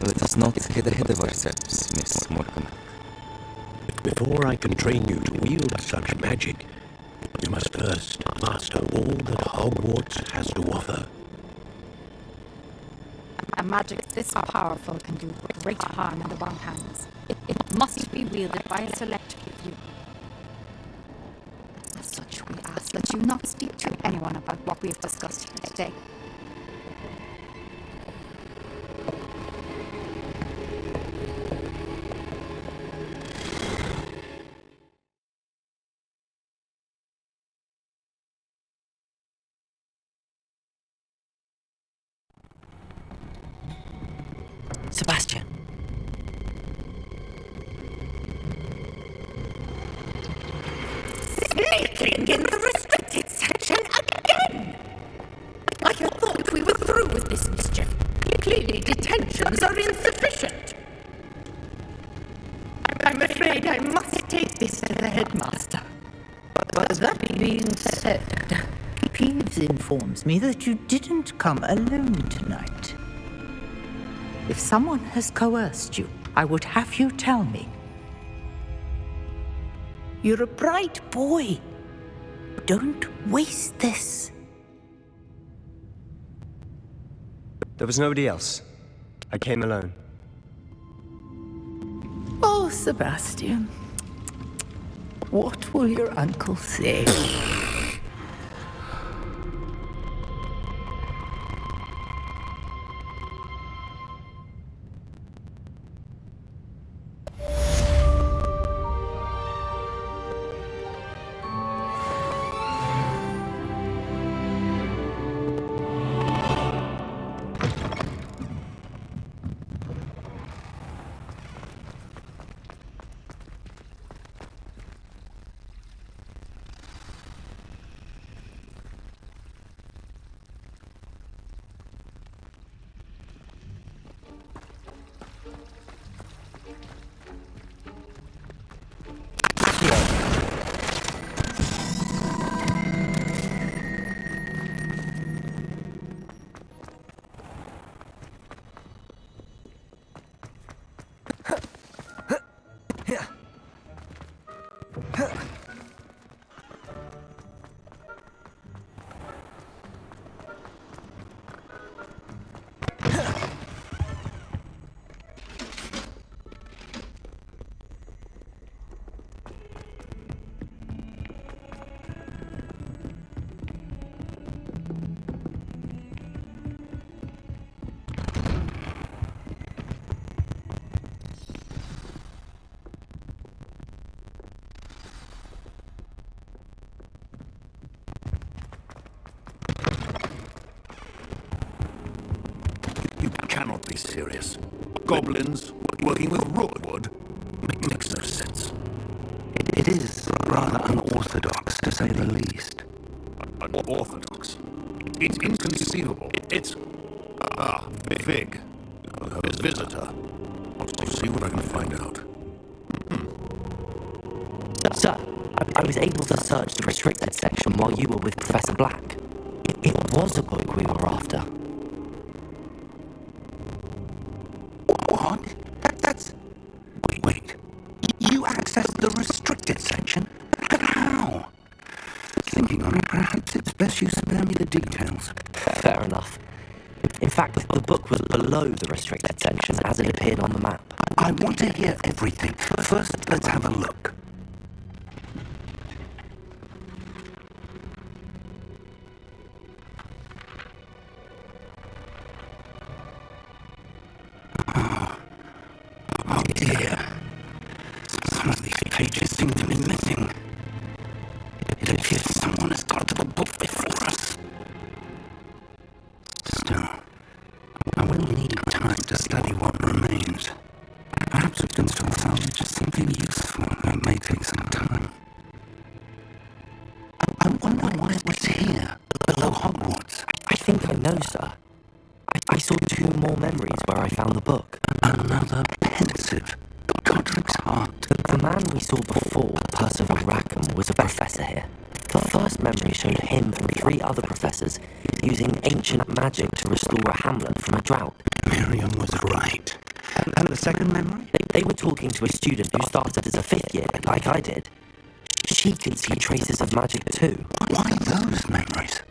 let us not get ahead of ourselves, Miss Morgan. Before I can train you to wield such magic, you must first master all that Hogwarts has to offer. A magic this powerful can do great harm in the wrong hands. It must be wielded by a select few. As such, we ask that you not speak to anyone about what we have discussed here today. Sebastian. Sneaking in the restricted section again! I had thought we were through with this mischief. Clearly detentions are insufficient. I'm afraid I must take this to the headmaster. But that being said, Peeves informs me that you didn't come alone tonight. If someone has coerced you, I would have you tell me. You're a bright boy. Don't waste this. There was nobody else. I came alone. Oh, Sebastian. What will your uncle say? You cannot be serious. Goblins working with Rookwood makes no sense. It is rather unorthodox, to say the least. Unorthodox? It's inconceivable. It's... Fig. His visitor. I'll see what I can find out. Sir, I was able to search the restricted section while you were with Professor Black. It was a book we were after. What? That's... Wait. You accessed the restricted section? But how? Thinking on it, perhaps it's best you spare me the details. Fair enough. In fact, the book was below the restricted section as it appeared on the map. I want to hear everything. First, let's have a look. pages seem to be missing. It appears someone has got to the book before us. Still, I will need time to study what remains. Perhaps we can still salvage something useful. It may take some time. I wonder why it was here, below Hogwarts. I think I know, sir. I saw 2 more memories where I found the book. Another pensive, Godric's heart. The man we saw before, Percival Rackham, was a professor here. The first memory showed him and 3 other professors using ancient magic to restore a hamlet from a drought. Miriam was right. And the second memory? They were talking to a student who started as a 5th year, like I did. She could see traces of magic too. Why those memories?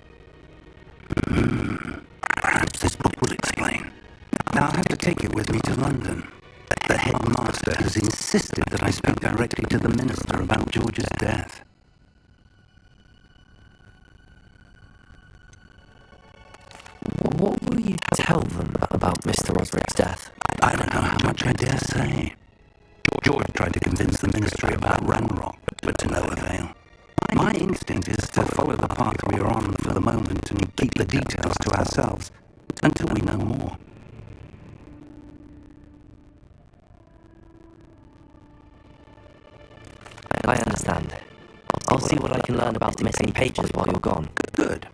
Perhaps this book will explain. Now I'll have to take it with me to London. The headmaster has insisted that I speak directly to the minister about George's death. What will you tell them about Mr. Osric's death? I don't know how much I dare say. George tried to convince the ministry about Ranrock, but to no avail. My instinct is to follow the path we are on for the moment and keep the details to ourselves until we know more. I understand. I'll see what I can learn about the missing pages while you're gone. Good.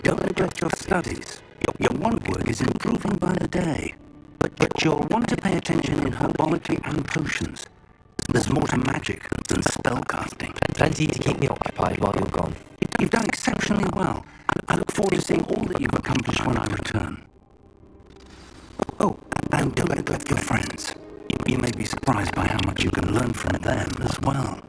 Don't neglect your studies. Your wand work is improving by the day. But you'll want to pay attention in herbology and potions. There's more to magic than spellcasting. Plenty to keep me occupied while you're gone. You've done exceptionally well. I look forward to seeing all that you've accomplished when I return. Oh, and don't neglect your friends. You may be surprised by how much you can learn from them as well.